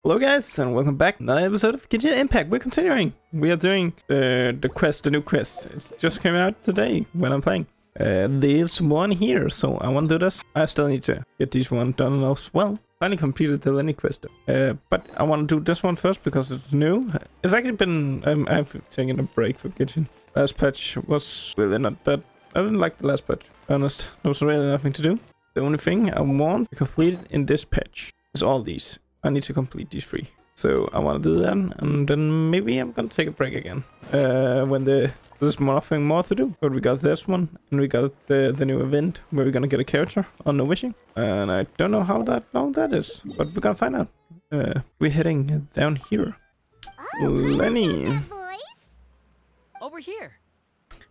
Hello guys, and welcome back. Another episode of Genshin Impact. We're continuing. We are doing the quest, the new quest. It just came out today when I'm playing. There's one here, so I want to do this. I still need to get this one done as well. Finally completed the Lenny quest, but I want to do this one first because it's new. It's actually been I've taken a break for Genshin. Last patch was really not that. I didn't like the last patch. Honest, there was really nothing to do. The only thing I want to complete in this patch is all these. I need to complete these 3. So I want to do that, and then maybe I'm gonna take a break again. When there's nothing more to do. But we got this one, and we got the new event where we're gonna get a character on no wishing. And I don't know how that long that is, but we're gonna find out. We're heading down here. Oh, Lenny. Over here.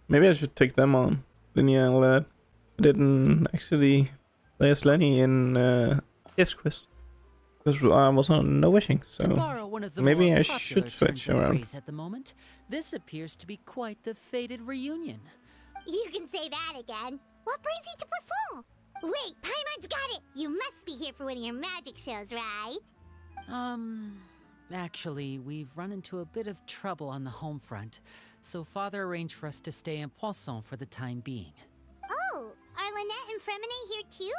Maybe I should take them on. Lenny and Lad. I didn't actually play as Lenny in his quest. Because I was on no wishing, so maybe I should switch around. At the moment, this appears to be quite the fated reunion. You can say that again. What brings you to Poisson? Wait, Paimon's got it. You must be here for one of your magic shows, right? Actually, we've run into a bit of trouble on the home front, so Father arranged for us to stay in Poisson for the time being. Oh, are Lynette and Fremine here too?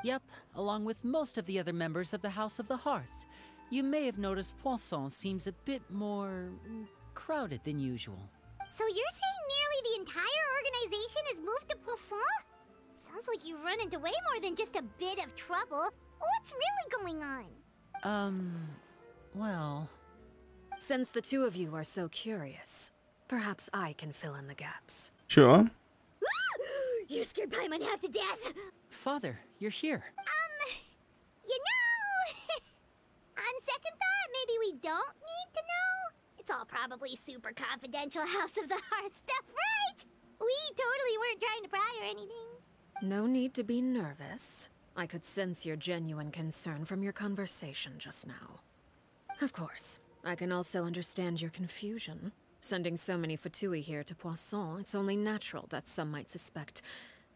Yep, along with most of the other members of the House of the Hearth. You may have noticed Poisson seems a bit more crowded than usual. So you're saying nearly the entire organization has moved to Poisson? Sounds like you've run into way more than just a bit of trouble. What's really going on? Well... Since the two of you are so curious, perhaps I can fill in the gaps. Sure. You scared Paimon half to death! Father, you're here. You know... On second thought, maybe we don't need to know? It's all probably super confidential House of the Hearth stuff, right? We totally weren't trying to pry or anything. No need to be nervous. I could sense your genuine concern from your conversation just now. Of course, I can also understand your confusion. Sending so many Fatui here to Poisson, it's only natural that some might suspect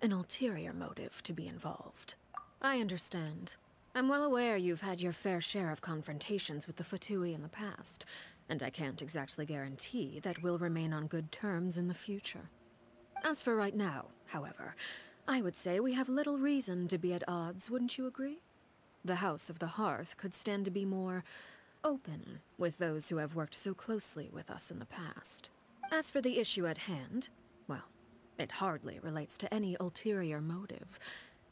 an ulterior motive to be involved. I understand. I'm well aware you've had your fair share of confrontations with the Fatui in the past, and I can't exactly guarantee that we'll remain on good terms in the future. As for right now, however, I would say we have little reason to be at odds, wouldn't you agree? The House of the Hearth could stand to be more open with those who have worked so closely with us in the past. As for the issue at hand, well, it hardly relates to any ulterior motive.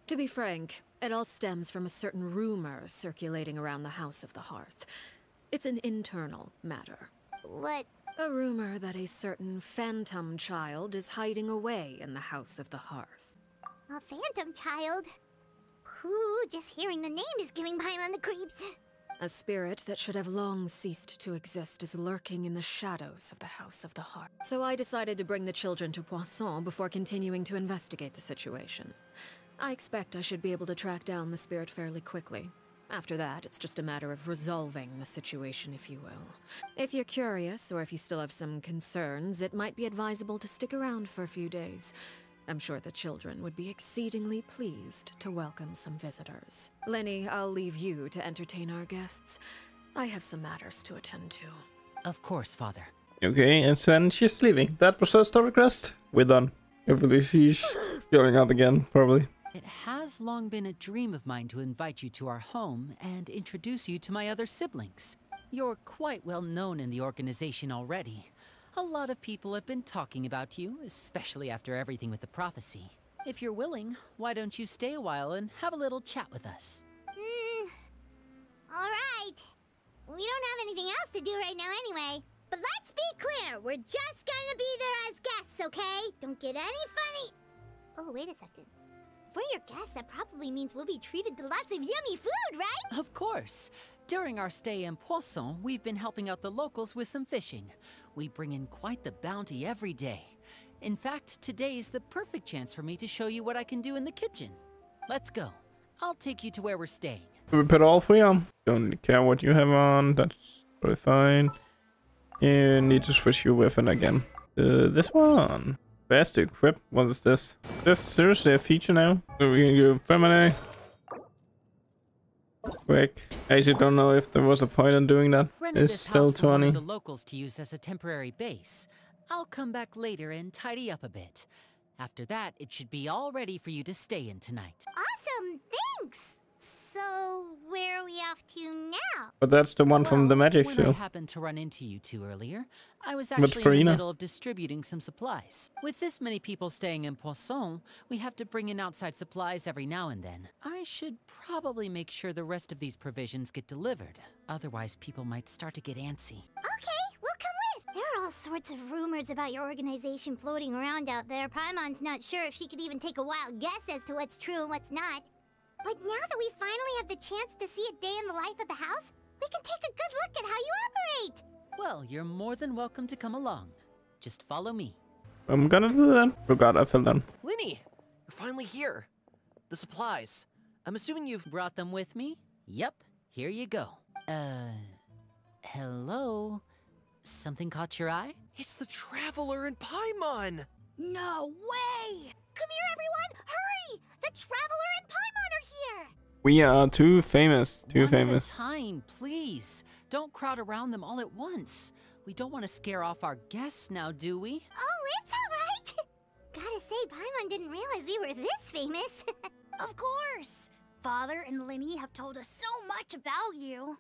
To be frank, it all stems from a certain rumor circulating around the House of the Hearth. It's an internal matter. What? A rumor that a certain phantom child is hiding away in the House of the Hearth. A phantom child? Ooh, just hearing the name is giving Paimon the creeps. A spirit that should have long ceased to exist is lurking in the shadows of the House of the Heart. So I decided to bring the children to Poisson before continuing to investigate the situation. I expect I should be able to track down the spirit fairly quickly. After that, it's just a matter of resolving the situation, if you will. If you're curious, or if you still have some concerns, it might be advisable to stick around for a few days. I'm sure the children would be exceedingly pleased to welcome some visitors. Lenny, I'll leave you to entertain our guests. I have some matters to attend to. Of course, Father. Okay, and then she's leaving. That was her story request. We're done. Hopefully she's going out again, probably. It has long been a dream of mine to invite you to our home and introduce you to my other siblings. You're quite well known in the organization already. A lot of people have been talking about you, especially after everything with the prophecy. If you're willing, why don't you stay a while and have a little chat with us? Alright. We don't have anything else to do right now anyway. But let's be clear, we're just gonna be there as guests, okay? Don't get any funny... Oh, wait a second. If we're your guests, that probably means we'll be treated to lots of yummy food, right? Of course. During our stay in Poisson, we've been helping out the locals with some fishing. We bring in quite the bounty every day. In fact, today's the perfect chance for me to show you what I can do in the kitchen. Let's go. I'll take you to where we're staying. We put all 3 on. Don't care what you have on. That's totally fine. You need to switch your weapon again. This one. Best equip. What is this? Is this seriously a feature now? So we can go feminine. Quick. I actually don't know if there was a point in doing that. Rented It's this still house for one 20. of the locals to use as a temporary base. I'll come back later and tidy up a bit. After that, it should be all ready for you to stay in tonight. Awesome, thanks! So, where are we off to now? But that's the one from the magic when show. I happened to run into you two earlier, I was With actually in the Farina. middle of distributing some supplies. With this many people staying in Poisson, we have to bring in outside supplies every now and then. I should probably make sure the rest of these provisions get delivered. Otherwise, people might start to get antsy. Okay, we'll come with. There are all sorts of rumors about your organization floating around out there. Paimon's not sure if she could even take a wild guess as to what's true and what's not. But now that we finally have the chance to see a day in the life of the house, we can take a good look at how you operate. Well, you're more than welcome to come along. Just follow me. I'm gonna do that. Oh god, I fell down. Linny, you're finally here. The supplies. I'm assuming you've... Brought them with me? Yep, here you go. Hello? Something caught your eye? It's the Traveler and Paimon! No way! Come here, everyone! Hurry! The Traveler and Paimon are here! We are too famous. Too One famous. at a time, please. Don't crowd around them all at once. We don't want to scare off our guests now, do we? Oh, it's all right! Gotta say, Paimon didn't realize we were this famous. Of course! Father and Linny have told us so much about you.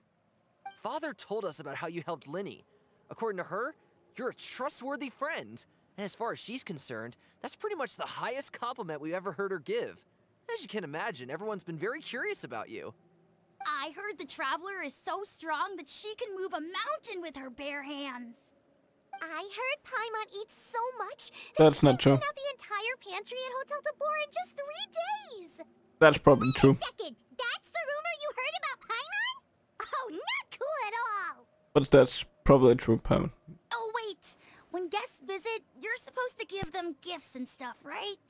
Father told us about how you helped Linny. According to her, you're a trustworthy friend. And as far as she's concerned, that's pretty much the highest compliment we've ever heard her give. As you can imagine, everyone's been very curious about you. I heard the Traveler is so strong that she can move a mountain with her bare hands. I heard Paimon eats so much that That's she not can true. clean out the entire pantry at Hotel de Boer in just 3 days. That's probably true. Wait a second, that's the rumor you heard about Paimon? Oh, not cool at all. But that's probably true, Pam. Oh, wait. When guests visit, you're supposed to give them gifts and stuff, right?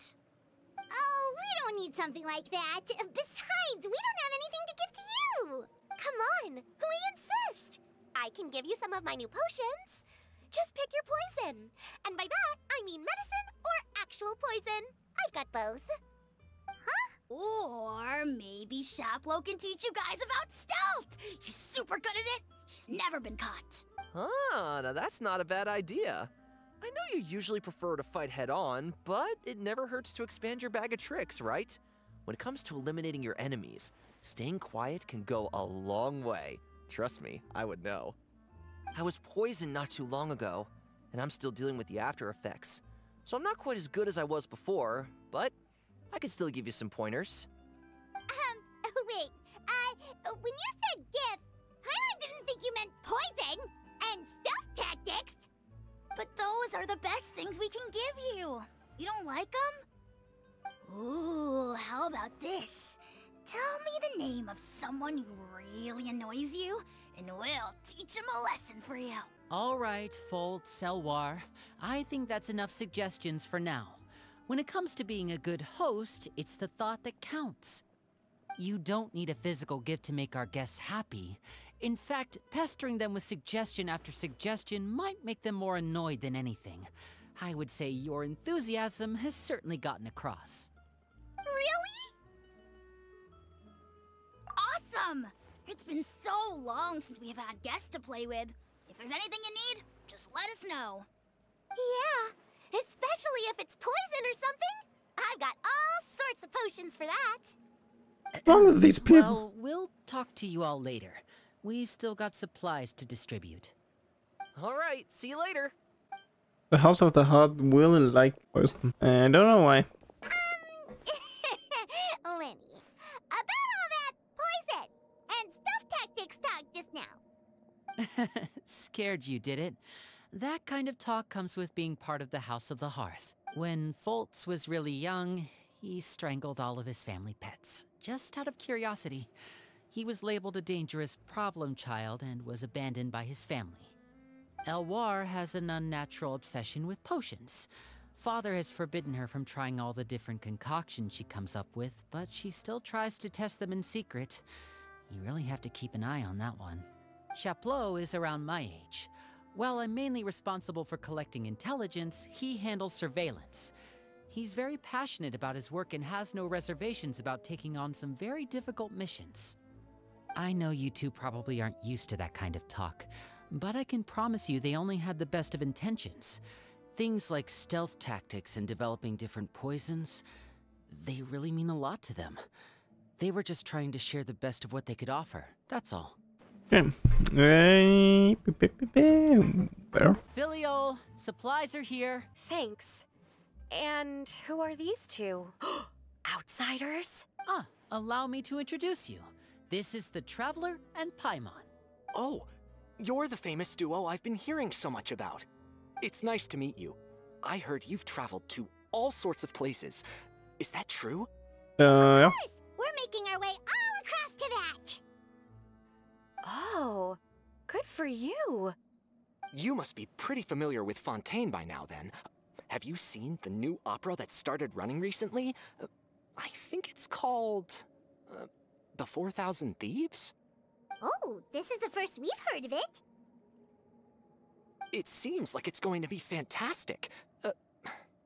Oh, we don't need something like that. Besides, we don't have anything to give to you. Come on, we insist. I can give you some of my new potions. Just pick your poison. And by that, I mean medicine or actual poison. I've got both. Huh? Or maybe Shaplo can teach you guys about stealth. He's super good at it. He's never been caught. Ah, now that's not a bad idea. I know you usually prefer to fight head-on, but it never hurts to expand your bag of tricks, right? When it comes to eliminating your enemies, staying quiet can go a long way. Trust me, I would know. I was poisoned not too long ago, and I'm still dealing with the after effects. So I'm not quite as good as I was before, but I can still give you some pointers. Wait, when you said gifts, I didn't think you meant poison and stealth tactics. But those are the best things we can give you. You don't like them? Ooh, how about this? Tell me the name of someone who really annoys you, and we'll teach him a lesson for you. All right, Fold, Selwar. I think that's enough suggestions for now. When it comes to being a good host, it's the thought that counts. You don't need a physical gift to make our guests happy. In fact, pestering them with suggestion after suggestion might make them more annoyed than anything. I would say your enthusiasm has certainly gotten across. Really? Awesome! It's been so long since we've had guests to play with. If there's anything you need, just let us know. Yeah, especially if it's poison or something. I've got all sorts of potions for that. What's wrong with these people? Well, we'll talk to you all later. We've still got supplies to distribute. All right, see you later. The House of the Heart will like poison. I don't know why. Lenny, about all that poison and stealth tactics talk just now. Scared you, did it? That kind of talk comes with being part of the House of the Hearth. When Foltz was really young, he strangled all of his family pets, just out of curiosity. He was labeled a dangerous problem child and was abandoned by his family. Elwar has an unnatural obsession with potions. Father has forbidden her from trying all the different concoctions she comes up with, but she still tries to test them in secret. You really have to keep an eye on that one. Chaplot is around my age. While I'm mainly responsible for collecting intelligence, he handles surveillance. He's very passionate about his work and has no reservations about taking on some very difficult missions. I know you two probably aren't used to that kind of talk, but I can promise you they only had the best of intentions. Things like stealth tactics and developing different poisons, they really mean a lot to them. They were just trying to share the best of what they could offer, that's all. Okay. Where? Filial, supplies are here. Thanks. And who are these two? Outsiders? Allow me to introduce you. This is the Traveler and Paimon. Oh, you're the famous duo I've been hearing so much about. It's nice to meet you. I heard you've traveled to all sorts of places. Is that true? Yeah. Of course, we're making our way all across to that. Oh, good for you. You must be pretty familiar with Fontaine by now, then. Have you seen the new opera that started running recently? I think it's called... The 4,000 Thieves? Oh, this is the first we've heard of it. It seems like it's going to be fantastic.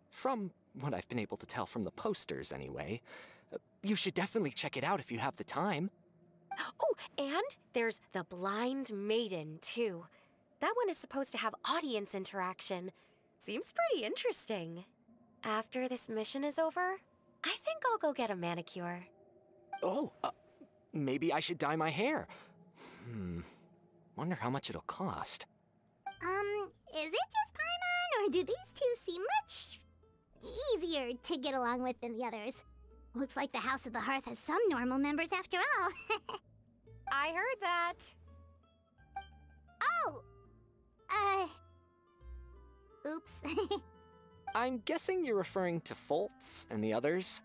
From what I've been able to tell from the posters, anyway. You should definitely check it out if you have the time. Oh, and there's the Blind Maiden, too. That one is supposed to have audience interaction. Seems pretty interesting. After this mission is over, I think I'll go get a manicure. Oh, maybe I should dye my hair. Wonder how much it'll cost. Is it just Paimon, or do these two seem much easier to get along with than the others? Looks like the House of the Hearth has some normal members after all. I heard that. Oh! Oops. I'm guessing you're referring to Foltz and the others?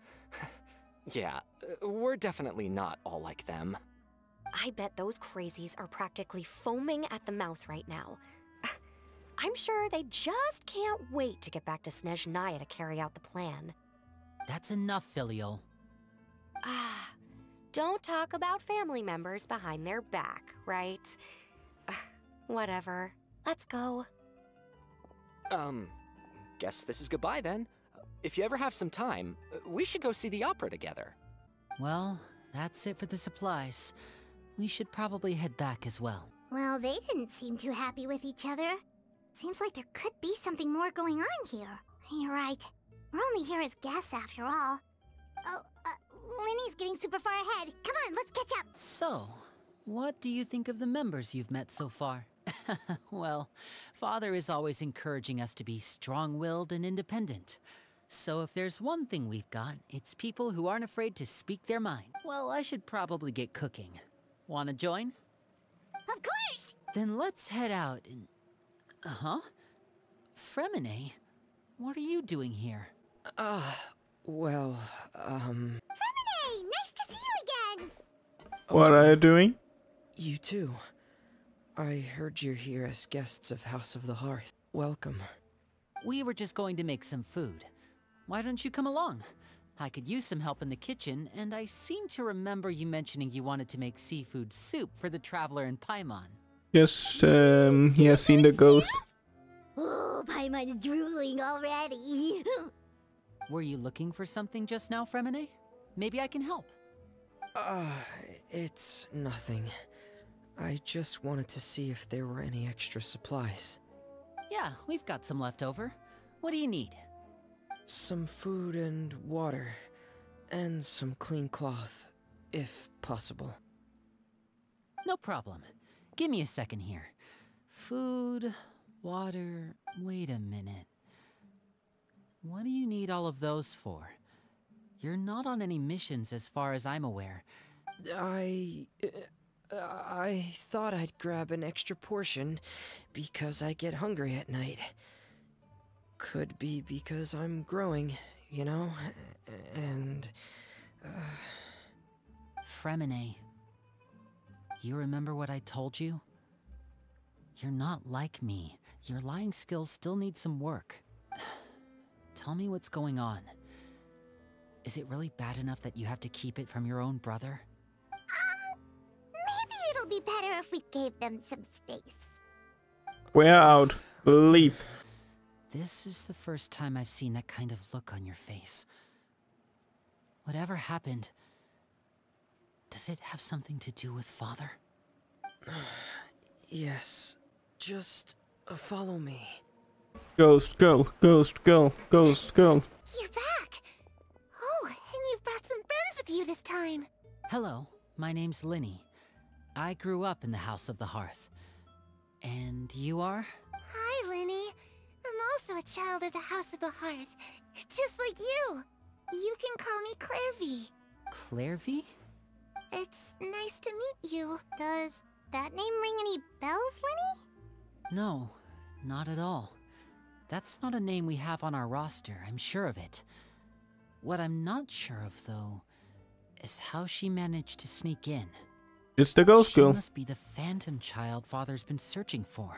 Yeah, we're definitely not all like them. I bet those crazies are practically foaming at the mouth right now. I'm sure they just can't wait to get back to Snezhnaya to carry out the plan. That's enough, Filial. Don't talk about family members behind their back, right? Whatever. Let's go. Guess this is goodbye then. If you ever have some time, we should go see the opera together. Well, that's it for the supplies. We should probably head back as well. Well, they didn't seem too happy with each other. Seems like there could be something more going on here. You're right. We're only here as guests after all. Oh, Linny's getting super far ahead. Come on, let's catch up. So, what do you think of the members you've met so far? Well, Father is always encouraging us to be strong-willed and independent. So if there's one thing we've got, it's people who aren't afraid to speak their mind. Well, I should probably get cooking. Wanna join? Of course! Then let's head out and... Fremine, what are you doing here? Well, Fremine, nice to see you again! What are you doing? you too. I heard you're here as guests of House of the Hearth. Welcome. We were just going to make some food. Why don't you come along? I could use some help in the kitchen, and I seem to remember you mentioning you wanted to make seafood soup for the Traveler and Paimon. Yes, he has seen the ghost. Oh, Paimon's drooling already. Were you looking for something just now, Fremine? Maybe I can help. It's nothing. I just wanted to see if there were any extra supplies. Yeah, we've got some left over. What do you need? Some food and water, and some clean cloth, if possible. No problem. Give me a second here. Food, water, wait a minute. What do you need all of those for? You're not on any missions as far as I'm aware. I thought I'd grab an extra portion because I get hungry at night. Could be because I'm growing, you know, and... Fremine, you remember what I told you? You're not like me. Your lying skills still need some work. Tell me what's going on. Is it really bad enough that you have to keep it from your own brother? Maybe it'll be better if we gave them some space. We're out. Leave. This is the first time I've seen that kind of look on your face. Whatever happened, Does it have something to do with Father? Yes. Just follow me. Ghost girl, ghost girl, ghost girl. You're back! Oh, and you've brought some friends with you this time. Hello, my name's Linny. I grew up in the House of the Hearth. And you are? Hi, Linny. I'm also a child of the House of the Hearth, just like you. You can call me Clairvy. Clairvy? It's nice to meet you. Does that name ring any bells, Linny? No, not at all. That's not a name we have on our roster, I'm sure of it. What I'm not sure of, though, is how she managed to sneak in. It's the ghost She girl. must be the phantom child Father's been searching for.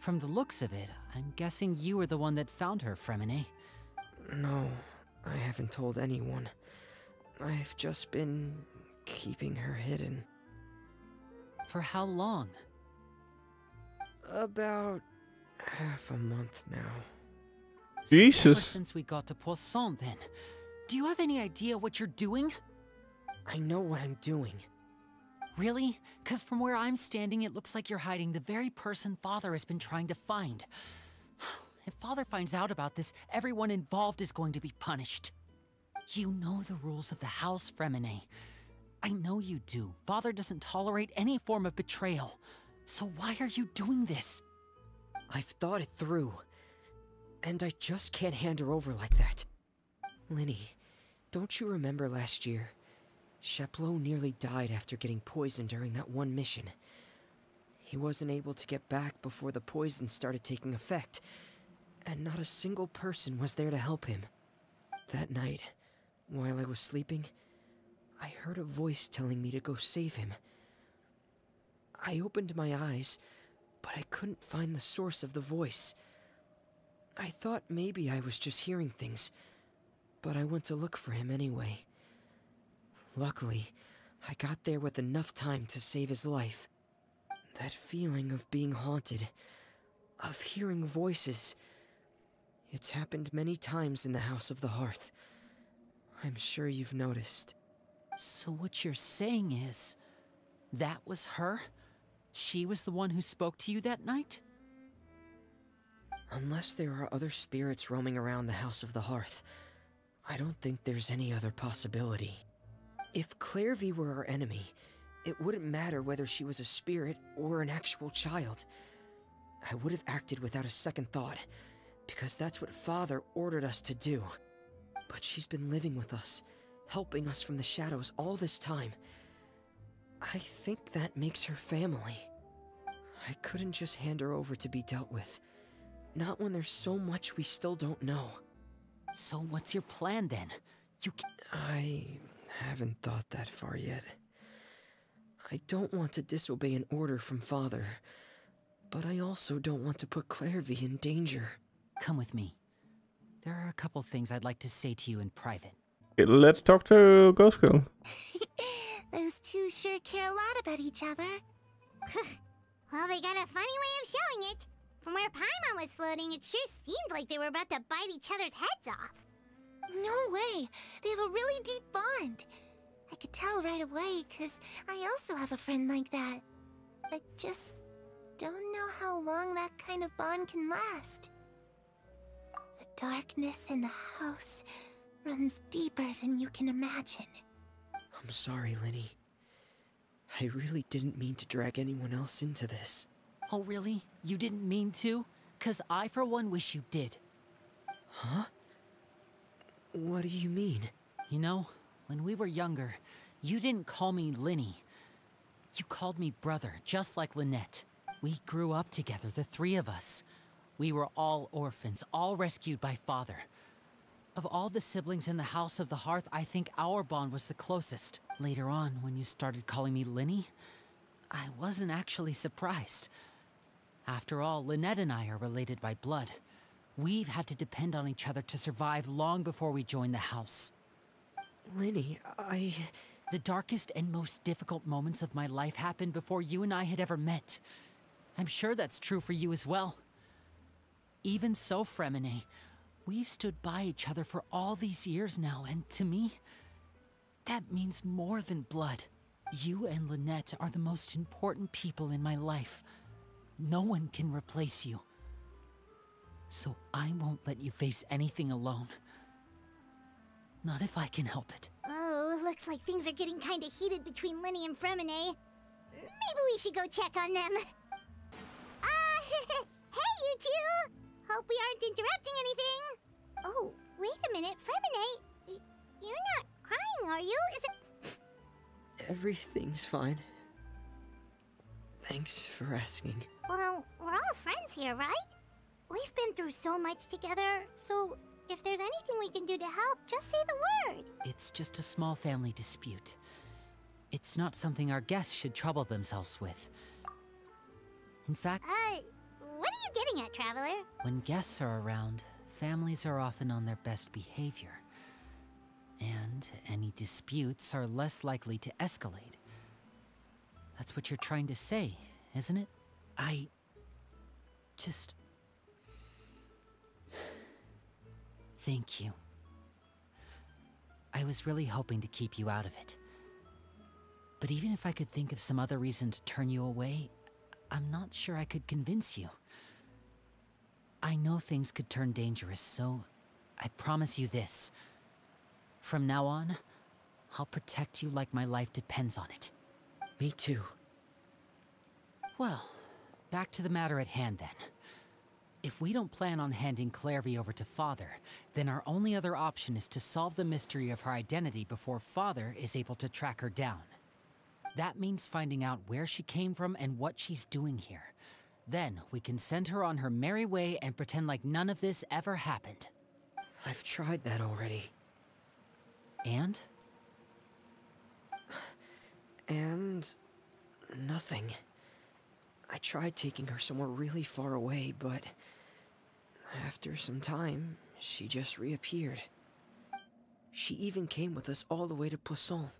From the looks of it, I'm guessing you were the one that found her, Fremine. No, I haven't told anyone. I've just been keeping her hidden. For how long? About half a month now. So ever Jesus. since we got to Poisson, then. Do you have any idea what you're doing? I know what I'm doing. Really? Because from where I'm standing, it looks like you're hiding the very person Father has been trying to find. If Father finds out about this, everyone involved is going to be punished. You know the rules of the house, Fremine. I know you do. Father doesn't tolerate any form of betrayal. So why are you doing this? I've thought it through. And I just can't hand her over like that. Linny, don't you remember last year? Chaplot nearly died after getting poisoned during that one mission. He wasn't able to get back before the poison started taking effect, and not a single person was there to help him. That night, while I was sleeping, I heard a voice telling me to go save him. I opened my eyes, but I couldn't find the source of the voice. I thought maybe I was just hearing things, but I went to look for him anyway. Luckily, I got there with enough time to save his life. That feeling of being haunted, of hearing voices, it's happened many times in the House of the Hearth. I'm sure you've noticed. So what you're saying is, that was her? She was the one who spoke to you that night? Unless there are other spirits roaming around the House of the Hearth, I don't think there's any other possibility. If Clairvy were our enemy, it wouldn't matter whether she was a spirit or an actual child. I would have acted without a second thought, because that's what Father ordered us to do. But she's been living with us, helping us from the shadows all this time. I think that makes her family. I couldn't just hand her over to be dealt with. Not when there's so much we still don't know. So what's your plan then? I haven't thought that far yet. I don't want to disobey an order from Father, but I also don't want to put Clairvy in danger. Come with me. There are a couple things I'd like to say to you in private. Okay, let's talk to Ghost Girl. Those two sure care a lot about each other. Well, they got a funny way of showing it. From where Paimon was floating, it sure seemed like they were about to bite each other's heads off. No way! They have a really deep bond. I could tell right away, because I also have a friend like that. I just don't know how long that kind of bond can last. The darkness in the house runs deeper than you can imagine. I'm sorry, Linny. I really didn't mean to drag anyone else into this. Oh really? You didn't mean to? 'Cause I for one wish you did. Huh? What do you mean? You know, when we were younger, you didn't call me Linny. You called me brother, just like Lynette. We grew up together, the three of us. We were all orphans, all rescued by Father. Of all the siblings in the House of the Hearth, I think our bond was the closest. Later on, when you started calling me Linny, I wasn't actually surprised. After all, Lynette and I are related by blood. We've had to depend on each other to survive long before we joined the house. Linny, The darkest and most difficult moments of my life happened before you and I had ever met. I'm sure that's true for you as well. Even so, Fremine, we've stood by each other for all these years now, and to me, That means more than blood. You and Lynette are the most important people in my life. No one can replace you. So I won't let you face anything alone. Not if I can help it. Oh, looks like things are getting kinda heated between Linny and Fremine. Maybe we should go check on them. Hey, you two! Hope we aren't interrupting anything. Oh, wait a minute, Fremine. You're not crying, are you? Is it... Everything's fine. Thanks for asking. Well, we're all friends here, right? We've been through so much together, so if there's anything we can do to help, just say the word. It's just a small family dispute. It's not something our guests should trouble themselves with. In fact, what are you getting at, Traveler? when guests are around, families are often on their best behavior. And any disputes are less likely to escalate. That's what you're trying to say, isn't it? I just... Thank you. I was really hoping to keep you out of it. But even if I could think of some other reason to turn you away, I'm not sure I could convince you. I know things could turn dangerous, so I promise you this. From now on, I'll protect you like my life depends on it. Me too. Well, back to the matter at hand then. If we don't plan on handing Clairvy over to Father, then our only other option is to solve the mystery of her identity before Father is able to track her down. That means finding out where she came from and what she's doing here. Then we can send her on her merry way and pretend like none of this ever happened. I've tried that already. And? And... nothing. I tried taking her somewhere really far away, but... after some time, she just reappeared. She even came with us all the way to Poisson.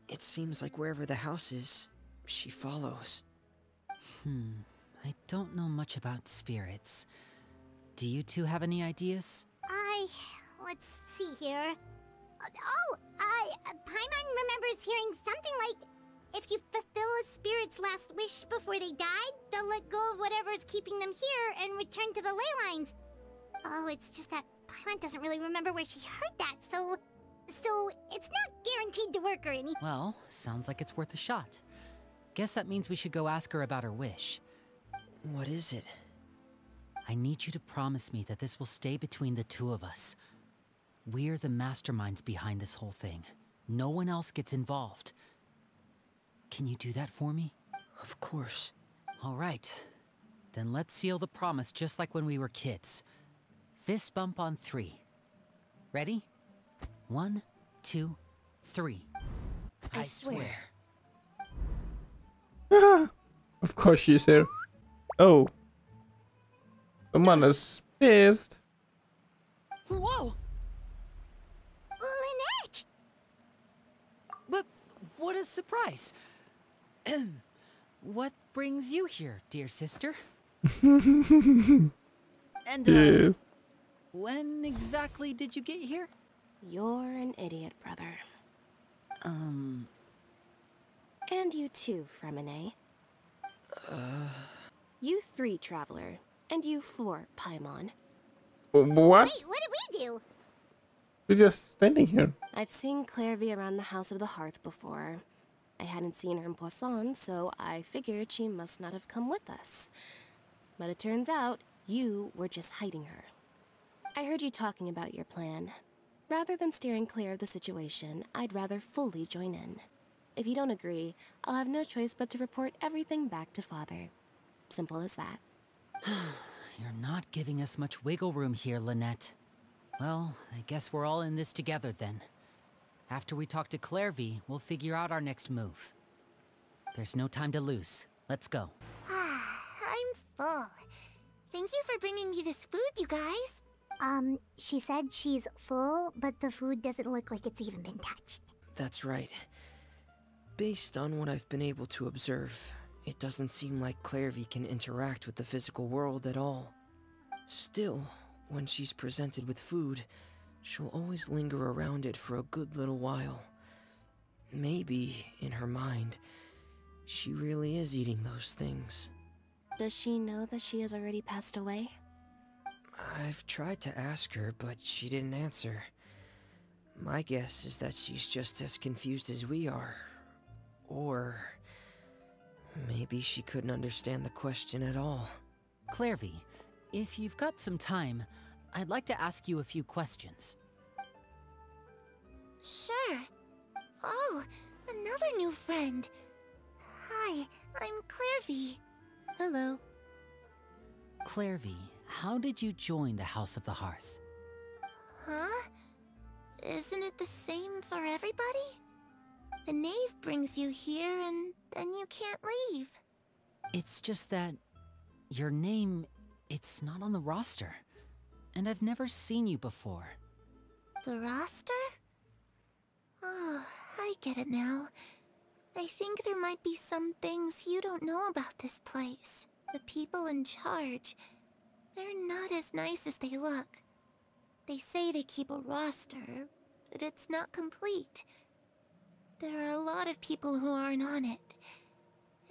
It seems like wherever the house is, she follows. I don't know much about spirits. Do you two have any ideas? Let's see here. Paimon remembers hearing something like, if you fulfill a spirit's last wish before they died, they'll let go of whatever's keeping them here and return to the ley lines. Oh, it's just that Paimon doesn't really remember where she heard that, so it's not guaranteed to work or anything. Well, sounds like it's worth a shot. Guess that means we should go ask her about her wish. What is it? I need you to promise me that this will stay between the two of us. We're the masterminds behind this whole thing. No one else gets involved. Can you do that for me? Of course. All right. Then let's seal the promise just like when we were kids. Fist bump on 3. Ready? 1, 2, 3. I swear. Of course she's here. Oh. Someone is pissed. Whoa! Lynette! But what a surprise! What brings you here, dear sister? And Yeah. when exactly did you get here? You're an idiot, brother. And you too, Fremine. You 3, Traveler. And you 4, Paimon. What? Wait, what did we do? We're just standing here. I've seen Clairvy around the House of the Hearth before. I hadn't seen her in Poisson, so I figured she must not have come with us. But it turns out, you were just hiding her. I heard you talking about your plan. Rather than steering clear of the situation, I'd rather fully join in. If you don't agree, I'll have no choice but to report everything back to Father. Simple as that. You're not giving us much wiggle room here, Lynette. Well, I guess we're all in this together then. After we talk to Clairvy, we'll figure out our next move. There's no time to lose. Let's go. I'm full. Thank you for bringing me this food, you guys. She said she's full, but the food doesn't look like it's even been touched. That's right. Based on what I've been able to observe, it doesn't seem like Clairvy can interact with the physical world at all. Still, when she's presented with food, she'll always linger around it for a good little while. maybe, in her mind, she really is eating those things. Does she know that she has already passed away? I've tried to ask her, but she didn't answer. My guess is that she's just as confused as we are. Or maybe she couldn't understand the question at all. Clairvy, if you've got some time, I'd like to ask you a few questions. Sure. Oh, another new friend. Hi, I'm Clairvy. Hello. Clairvy, how did you join the House of the Hearth? Huh? Isn't it the same for everybody? The knave brings you here and then you can't leave. It's just that your name, it's not on the roster. And I've never seen you before. The roster? Oh, I get it now. I think there might be some things you don't know about this place. The people in charge, they're not as nice as they look. They say they keep a roster, but it's not complete. There are a lot of people who aren't on it,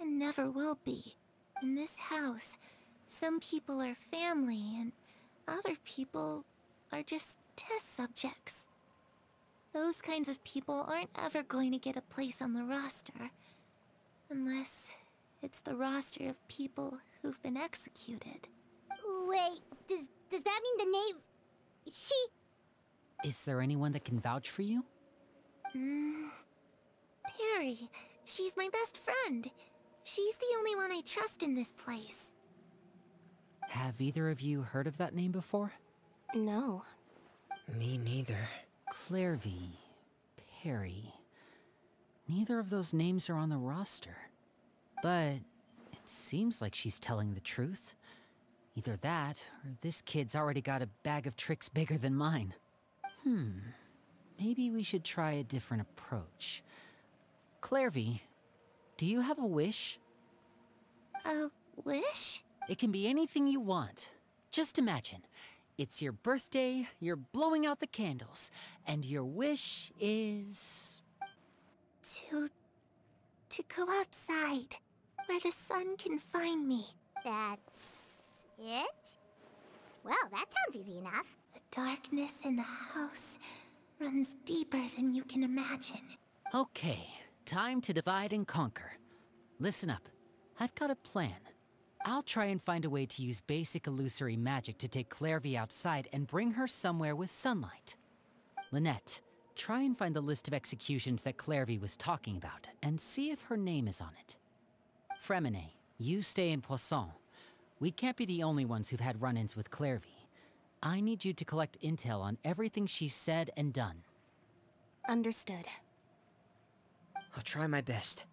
and never will be. In this house, some people are family, and other people are just test subjects. Those kinds of people aren't ever going to get a place on the roster, unless it's the roster of people who've been executed. Wait, does that mean the knave... she... Is there anyone that can vouch for you? Perry. She's my best friend. She's the only one I trust in this place. Have either of you heard of that name before? No. Me neither. Clairvy, Perry. Neither of those names are on the roster. But it seems like she's telling the truth. Either that, or this kid's already got a bag of tricks bigger than mine. Maybe we should try a different approach. Clairvy, do you have a wish? A wish? It can be anything you want. Just imagine. It's your birthday, you're blowing out the candles, and your wish is... To go outside, where the sun can find me. That's... it? Well, that sounds easy enough. The darkness in the house runs deeper than you can imagine. Okay, time to divide and conquer. Listen up. I've got a plan. I'll try and find a way to use basic illusory magic to take Clairvy outside and bring her somewhere with sunlight. Lynette, try and find the list of executions that Clairvy was talking about, and see if her name is on it. Fremine, you stay in Poisson. We can't be the only ones who've had run-ins with Clairvy. I need you to collect intel on everything she's said and done. Understood. I'll try my best.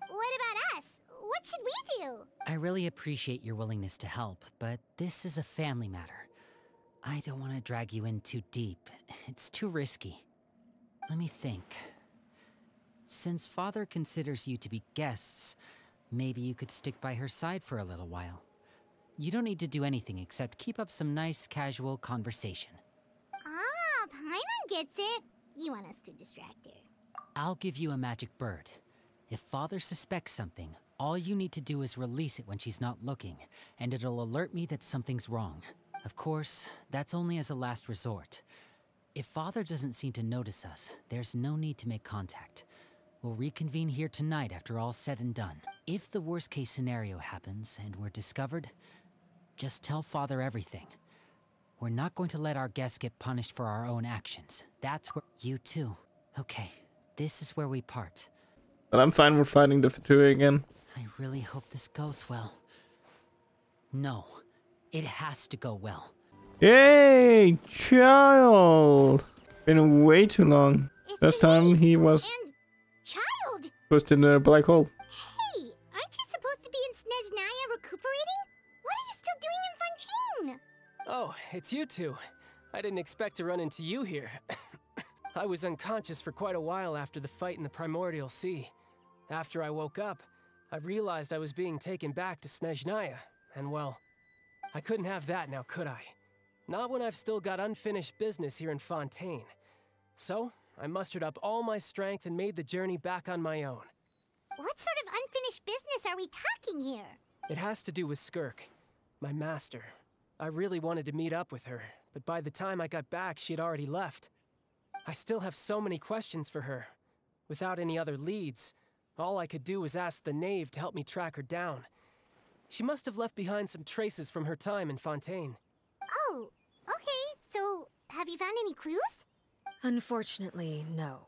What about us? What should we do? I really appreciate your willingness to help, but this is a family matter. I don't want to drag you in too deep. It's too risky. Let me think. Since Father considers you to be guests, maybe you could stick by her side for a little while. You don't need to do anything except keep up some nice, casual conversation. Ah, Paimon gets it. You want us to distract her. I'll give you a magic bird. If Father suspects something, all you need to do is release it when she's not looking, and it'll alert me that something's wrong. Of course, that's only as a last resort. If Father doesn't seem to notice us, there's no need to make contact. We'll reconvene here tonight after all's said and done. If the worst-case scenario happens and we're discovered, just tell Father everything. We're not going to let our guests get punished for our own actions. That's where... You too. Okay, this is where we part. But I'm fine with fighting the Fatui again. I really hope this goes well. No, it has to go well. Yay! Child! Been way too long. It's Last the time knave he was and child. pushed in a black hole. Hey, aren't you supposed to be in Snezhnaya recuperating? What are you still doing in Fontaine? Oh, it's you two. I didn't expect to run into you here. I was unconscious for quite a while after the fight in the Primordial Sea. After I woke up, I realized I was being taken back to Snezhnaya, and well, I couldn't have that now, could I? Not when I've still got unfinished business here in Fontaine. So, I mustered up all my strength and made the journey back on my own. What sort of unfinished business are we talking here? It has to do with Skirk, my master. I really wanted to meet up with her, but by the time I got back, she had already left. I still have so many questions for her. Without any other leads, all I could do was ask the knave to help me track her down. She must have left behind some traces from her time in Fontaine. Oh, okay, so have you found any clues? Unfortunately, no.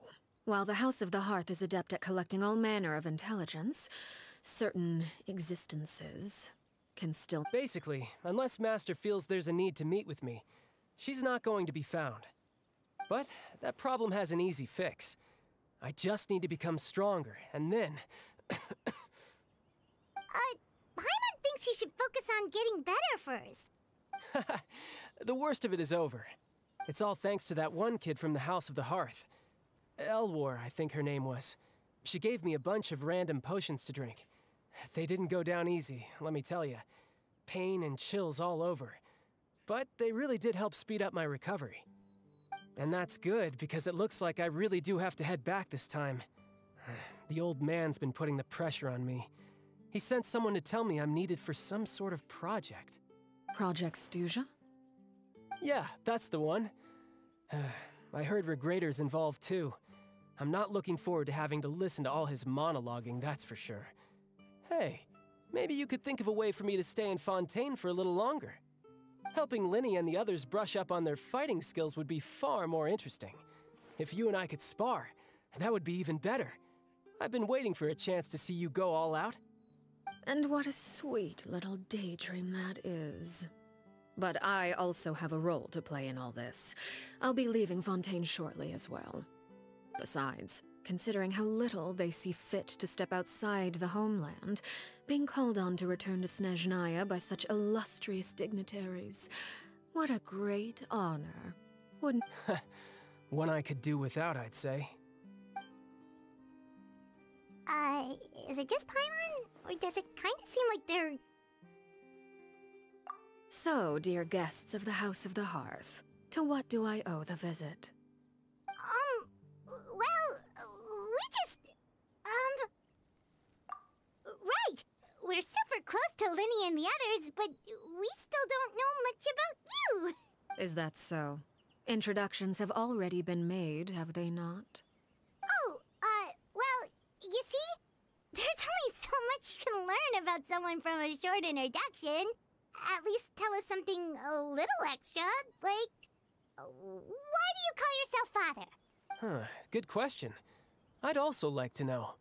While the House of the Hearth is adept at collecting all manner of intelligence, certain existences can still... Basically, unless Master feels there's a need to meet with me, she's not going to be found. But that problem has an easy fix. I just need to become stronger, and then... Paimon thinks you should focus on getting better first. The worst of it is over. It's all thanks to that one kid from the House of the Hearth. Elwar, I think her name was. She gave me a bunch of random potions to drink. They didn't go down easy, let me tell you. Pain and chills all over. But they really did help speed up my recovery. And that's good, because it looks like I really do have to head back this time. The old man's been putting the pressure on me. He sent someone to tell me I'm needed for some sort of project. Project Stuja? Yeah, that's the one. I heard Regrader's involved too. I'm not looking forward to having to listen to all his monologuing, that's for sure. Hey, maybe you could think of a way for me to stay in Fontaine for a little longer. Helping Linny and the others brush up on their fighting skills would be far more interesting. If you and I could spar, that would be even better. I've been waiting for a chance to see you go all out. And what a sweet little daydream that is. But I also have a role to play in all this. I'll be leaving Fontaine shortly as well. Besides, considering how little they see fit to step outside the homeland, being called on to return to Snezhnaya by such illustrious dignitaries, what a great honor, wouldn't... One I could do without, I'd say. Is it just Paimon? Or does it kind of seem like they're... So, dear guests of the House of the Hearth, to what do I owe the visit? Well, we just... Right! We're super close to Linny and the others, but we still don't know much about you! Is that so? Introductions have already been made, have they not? Oh, well, you see? There's only so much you can learn about someone from a short introduction. At least tell us something a little extra, like... Why do you call yourself father? Huh, good question. I'd also like to know.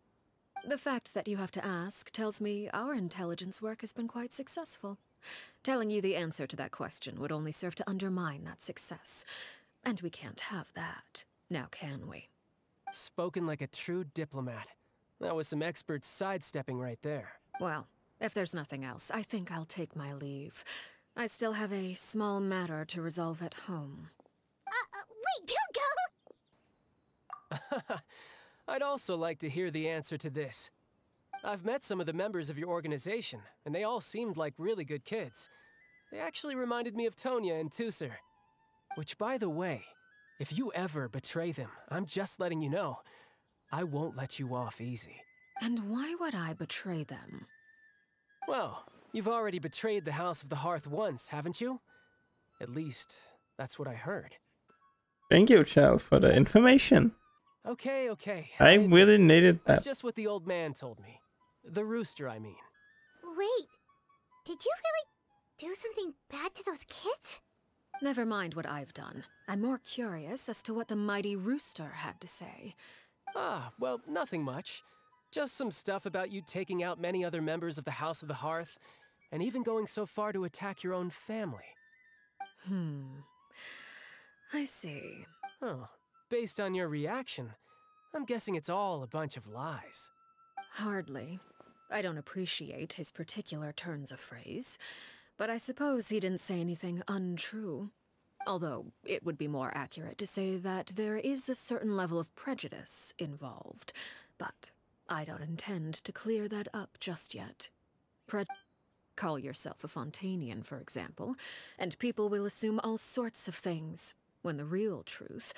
The fact that you have to ask tells me our intelligence work has been quite successful. Telling you the answer to that question would only serve to undermine that success. And we can't have that, now can we? Spoken like a true diplomat. That was some expert sidestepping right there. Well, if there's nothing else, I think I'll take my leave. I still have a small matter to resolve at home. Wait, don't go! I'd also like to hear the answer to this. I've met some of the members of your organization, and they all seemed like really good kids. They actually reminded me of Tonya and Tusser. Which, by the way, if you ever betray them, I'm just letting you know, I won't let you off easy. And why would I betray them? Well, you've already betrayed the House of the Hearth once, haven't you? At least, that's what I heard. Thank you, child, for the information. Okay. I really needed that. That's just what the old man told me. The rooster, I mean. Wait, did you really do something bad to those kids? Never mind what I've done. I'm more curious as to what the mighty rooster had to say. Ah, well, nothing much. Just some stuff about you taking out many other members of the House of the Hearth, and even going so far to attack your own family. I see. Oh, based on your reaction, I'm guessing it's all a bunch of lies. Hardly. I don't appreciate his particular turns of phrase, but I suppose he didn't say anything untrue. Although, it would be more accurate to say that there is a certain level of prejudice involved, but I don't intend to clear that up just yet. Call yourself a Fontainian, for example, and people will assume all sorts of things, when the real truth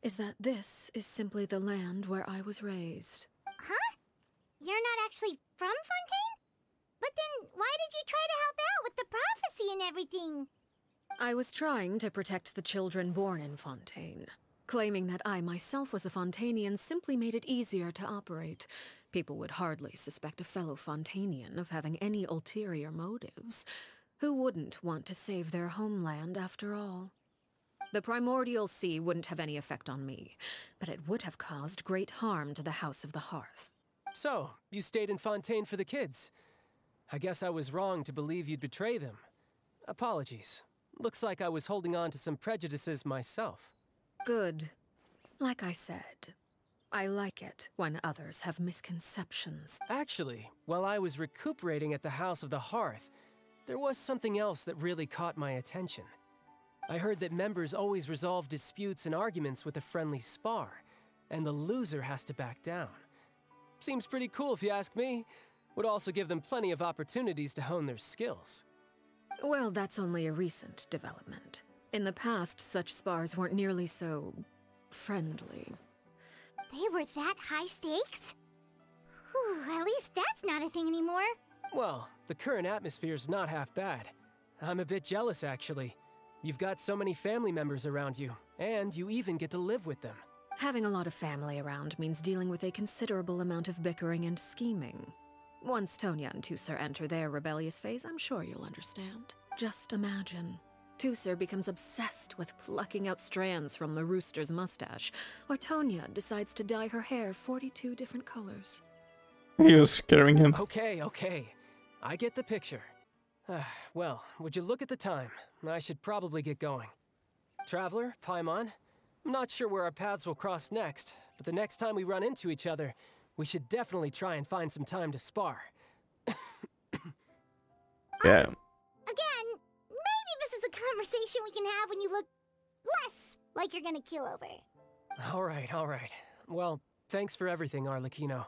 is that this is simply the land where I was raised. Huh? You're not actually from Fontaine? But then why did you try to help out with the prophecy and everything? I was trying to protect the children born in Fontaine. Claiming that I myself was a Fontainian simply made it easier to operate. People would hardly suspect a fellow Fontainian of having any ulterior motives. Who wouldn't want to save their homeland after all? The primordial sea wouldn't have any effect on me, but it would have caused great harm to the House of the Hearth. So, you stayed in Fontaine for the kids. I guess I was wrong to believe you'd betray them. Apologies. Looks like I was holding on to some prejudices myself. Good. Like I said, I like it when others have misconceptions. Actually, while I was recuperating at the House of the Hearth, there was something else that really caught my attention. I heard that members always resolve disputes and arguments with a friendly spar, and the loser has to back down. Seems pretty cool if you ask me. Would also give them plenty of opportunities to hone their skills. Well, that's only a recent development. In the past, such spars weren't nearly so friendly. They were that high stakes? Whew, at least that's not a thing anymore. Well, the current atmosphere's not half bad. I'm a bit jealous, actually. You've got so many family members around you, and you even get to live with them. Having a lot of family around means dealing with a considerable amount of bickering and scheming. Once Tonya and Tusser enter their rebellious phase, I'm sure you'll understand. Just imagine. Tusser becomes obsessed with plucking out strands from the rooster's mustache, or Tonya decides to dye her hair 42 different colors. You're scaring him. Okay. I get the picture. Well, would you look at the time? I should probably get going. Traveler, Paimon, I'm not sure where our paths will cross next, but the next time we run into each other, we should definitely try and find some time to spar. Yeah. Again, maybe this is a conversation we can have when you look less like you're gonna kill over. All right. Well, thanks for everything, Arlecchino.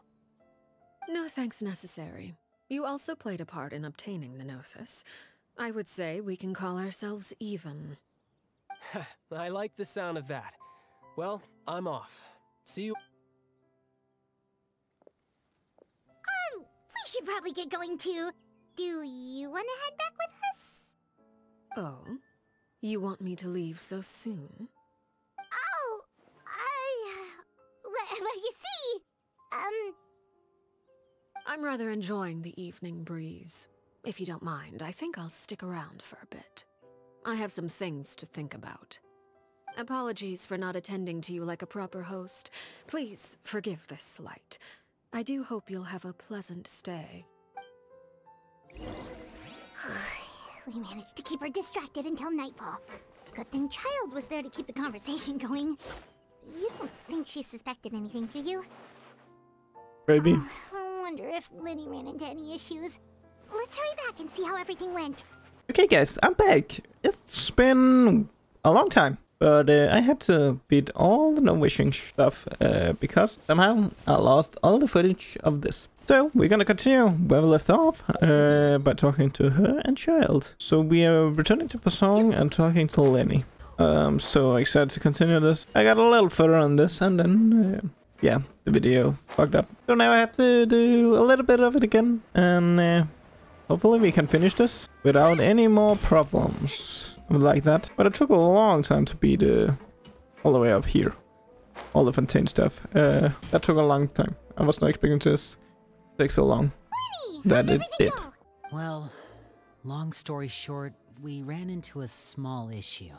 No thanks necessary. You also played a part in obtaining the Gnosis. I would say we can call ourselves even. I like the sound of that. Well, I'm off. See you. We should probably get going too. Do you want to head back with us? Oh? You want me to leave so soon? Oh, well, you see, I'm rather enjoying the evening breeze. If you don't mind, I think I'll stick around for a bit. I have some things to think about. Apologies for not attending to you like a proper host. Please forgive this slight. I do hope you'll have a pleasant stay. we managed to keep her distracted until nightfall. Good thing Child was there to keep the conversation going. You don't think she suspected anything, do you? Maybe. I wonder if Liddy ran into any issues. Let's hurry back and see how everything went. Okay, guys, I'm back. It's been a long time, but I had to beat all the no-wishing stuff because somehow I lost all the footage of this. So we're gonna continue where we left off by talking to her and Child. So we are returning to Pasong and talking to Lenny. So excited to continue this. I got a little further on this and then yeah, the video fucked up. So now I have to do a little bit of it again and hopefully we can finish this without any more problems like that. But it took a long time to beat all the way up here. All the Fontaine stuff. That took a long time. I was not expecting this to take so long. Lenny, That how'd it everything did. go? Well, long story short, we ran into a small issue.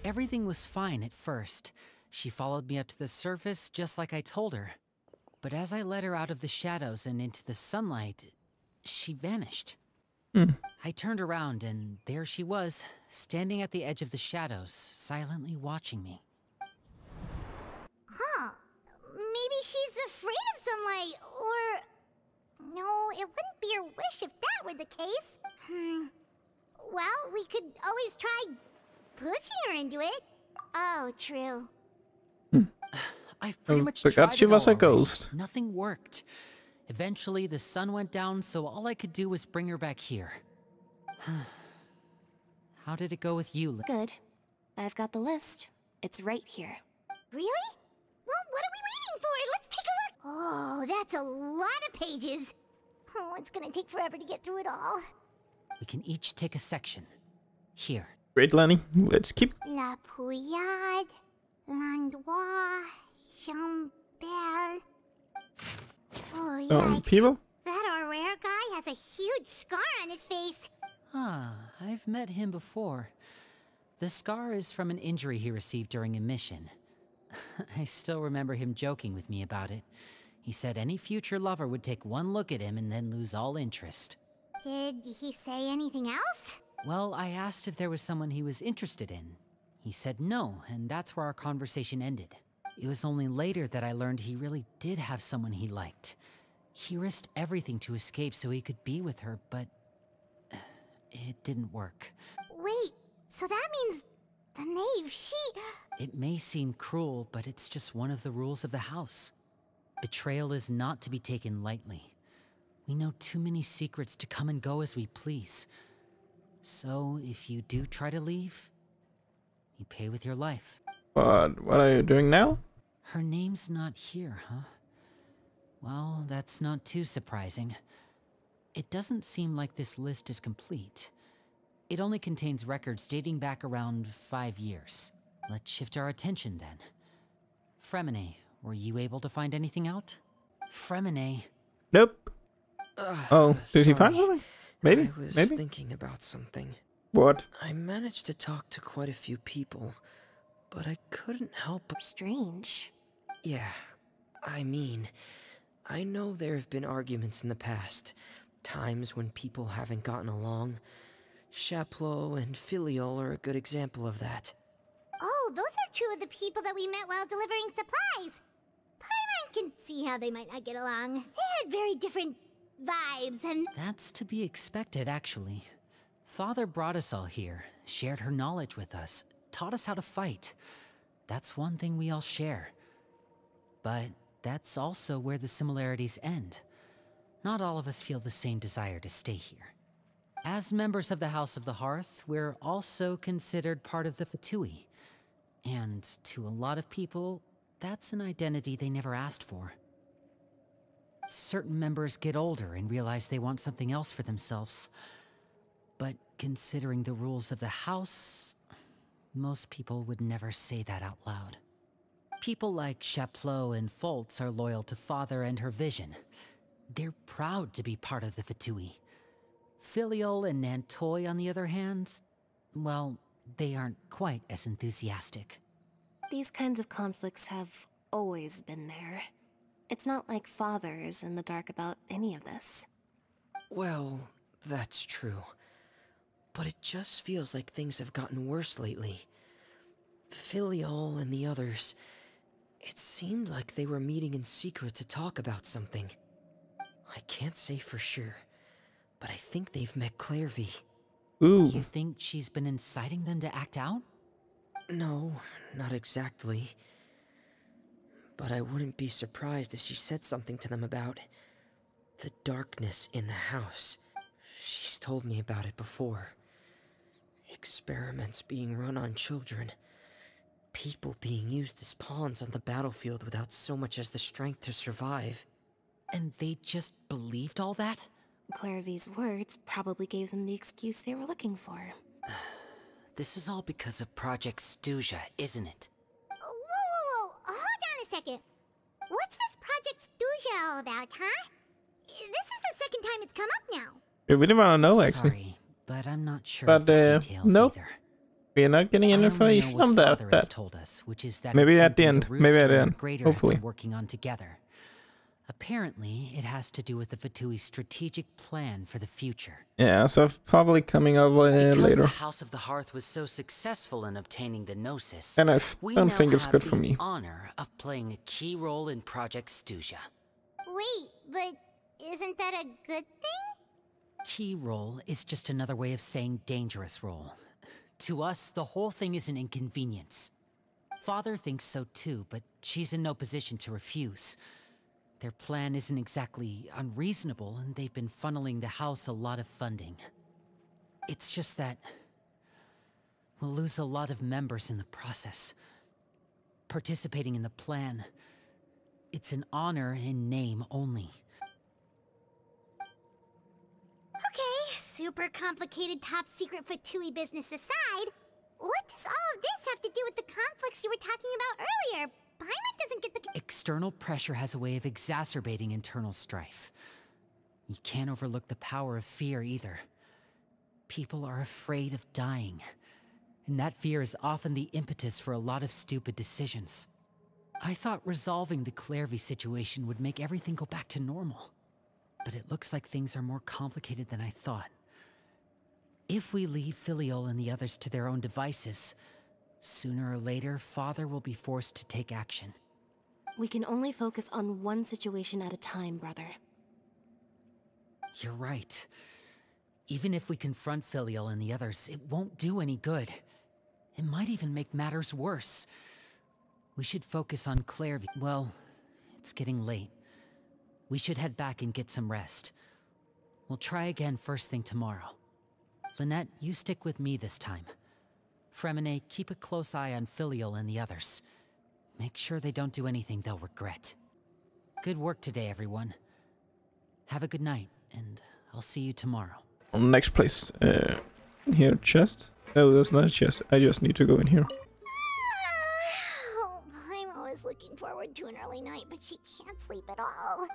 Everything was fine at first. She followed me up to the surface just like I told her. But as I led her out of the shadows and into the sunlight, she vanished. I turned around and there she was, standing at the edge of the shadows, silently watching me. Huh. Maybe she's afraid of sunlight, or... No, it wouldn't be her wish if that were the case. Well, we could always try pushing her into it. Oh, true. I've pretty much forgot tried she it was all a already. ghost. Nothing worked. Eventually, the sun went down, so all I could do was bring her back here. How did it go with you? Good. I've got the list. It's right here. Really? Well, what are we waiting for? Let's take a look! Oh, that's a lot of pages. Oh, it's gonna take forever to get through it all. We can each take a section. Here. Great, Lenny. Let's keep. La Pouillade, L'Endroit, Chambert. Oh, yikes. People? That Aurore guy has a huge scar on his face. Ah, I've met him before. The scar is from an injury he received during a mission. I still remember him joking with me about it. He said any future lover would take one look at him and then lose all interest. Did he say anything else? Well, I asked if there was someone he was interested in. He said no, and that's where our conversation ended. It was only later that I learned he really did have someone he liked. He risked everything to escape so he could be with her, but it didn't work. Wait, so that means the knave, she... It may seem cruel, but it's just one of the rules of the house. Betrayal is not to be taken lightly. We know too many secrets to come and go as we please. So, if you do try to leave, you pay with your life. What are you doing now? Her name's not here, huh? Well, that's not too surprising. It doesn't seem like this list is complete. It only contains records dating back around 5 years. Let's shift our attention then. Fremine, were you able to find anything out? Fremine. Nope. Oh, did he find sorry. something? Maybe. I was Maybe. thinking about something. What? I managed to talk to quite a few people, but I couldn't help but... Strange. Yeah, I mean, I know there have been arguments in the past. Times when people haven't gotten along. Chaplot and Filiol are a good example of that. Oh, those are two of the people that we met while delivering supplies. Paimon can see how they might not get along. They had very different vibes and... That's to be expected, actually. Father brought us all here, shared her knowledge with us, taught us how to fight. That's one thing we all share. But that's also where the similarities end. Not all of us feel the same desire to stay here. As members of the House of the Hearth, we're also considered part of the Fatui. And to a lot of people, that's an identity they never asked for. Certain members get older and realize they want something else for themselves. But considering the rules of the House, most people would never say that out loud. People like Chaplot and Foltz are loyal to Father and her vision. They're proud to be part of the Fatui. Filiol and Nantoy, on the other hand, well, they aren't quite as enthusiastic. These kinds of conflicts have always been there. It's not like Father is in the dark about any of this. Well, that's true. But it just feels like things have gotten worse lately. Filiol and the others, it seemed like they were meeting in secret to talk about something. I can't say for sure, but I think they've met Clairvy. Ooh. You think she's been inciting them to act out? No, not exactly. But I wouldn't be surprised if she said something to them about the darkness in the house. She's told me about it before. Experiments being run on children. People being used as pawns on the battlefield without so much as the strength to survive. And they just believed all that? Clairvy's words probably gave them the excuse they were looking for. This is all because of Project Stuja, isn't it? Whoa. Hold on a second. What's this Project Stuja all about, huh? This is the second time it's come up now. We really want to know, actually. Sorry, but I'm not sure But, of the details nope. either. We're not getting any I only know information what on that. Father has told us, which is that Maybe it's at the something end. Maybe Rooster at the and end. Greater Hopefully. have been working on together. Apparently, it has to do with the Fatui's strategic plan for the future. Yeah, so probably coming up Because later. the House of the Hearth was so successful in obtaining the Gnosis, And I we don't now think it's have good for the me. honor of playing a key role in Project Stuja. Wait, but isn't that a good thing? Key role is just another way of saying dangerous role. To us, the whole thing is an inconvenience. Father thinks so too, but she's in no position to refuse. Their plan isn't exactly unreasonable, and they've been funneling the house a lot of funding. It's just that we'll lose a lot of members in the process. participating in the plan. It's an honor in name only. Okay, super complicated top secret Fatui business aside, what does all of this have to do with the conflicts you were talking about earlier? Paimon doesn't get the... External pressure has a way of exacerbating internal strife. You can't overlook the power of fear either. People are afraid of dying, and that fear is often the impetus for a lot of stupid decisions. I thought resolving the Clairvy situation would make everything go back to normal, but it looks like things are more complicated than I thought. If we leave Filiol and the others to their own devices, sooner or later, Father will be forced to take action. We can only focus on one situation at a time, brother. You're right. Even if we confront Filial and the others, it won't do any good. It might even make matters worse. We should focus on Clairvy. Well, it's getting late. We should head back and get some rest. We'll try again first thing tomorrow. Lynette, you stick with me this time. Fremine, keep a close eye on Filial and the others. Make sure they don't do anything they'll regret. Good work today, everyone. Have a good night, and I'll see you tomorrow. Next place. Here, chest. Oh, that's not a chest. I just need to go in here. Oh, I'm always looking forward to an early night, but she can't sleep at all.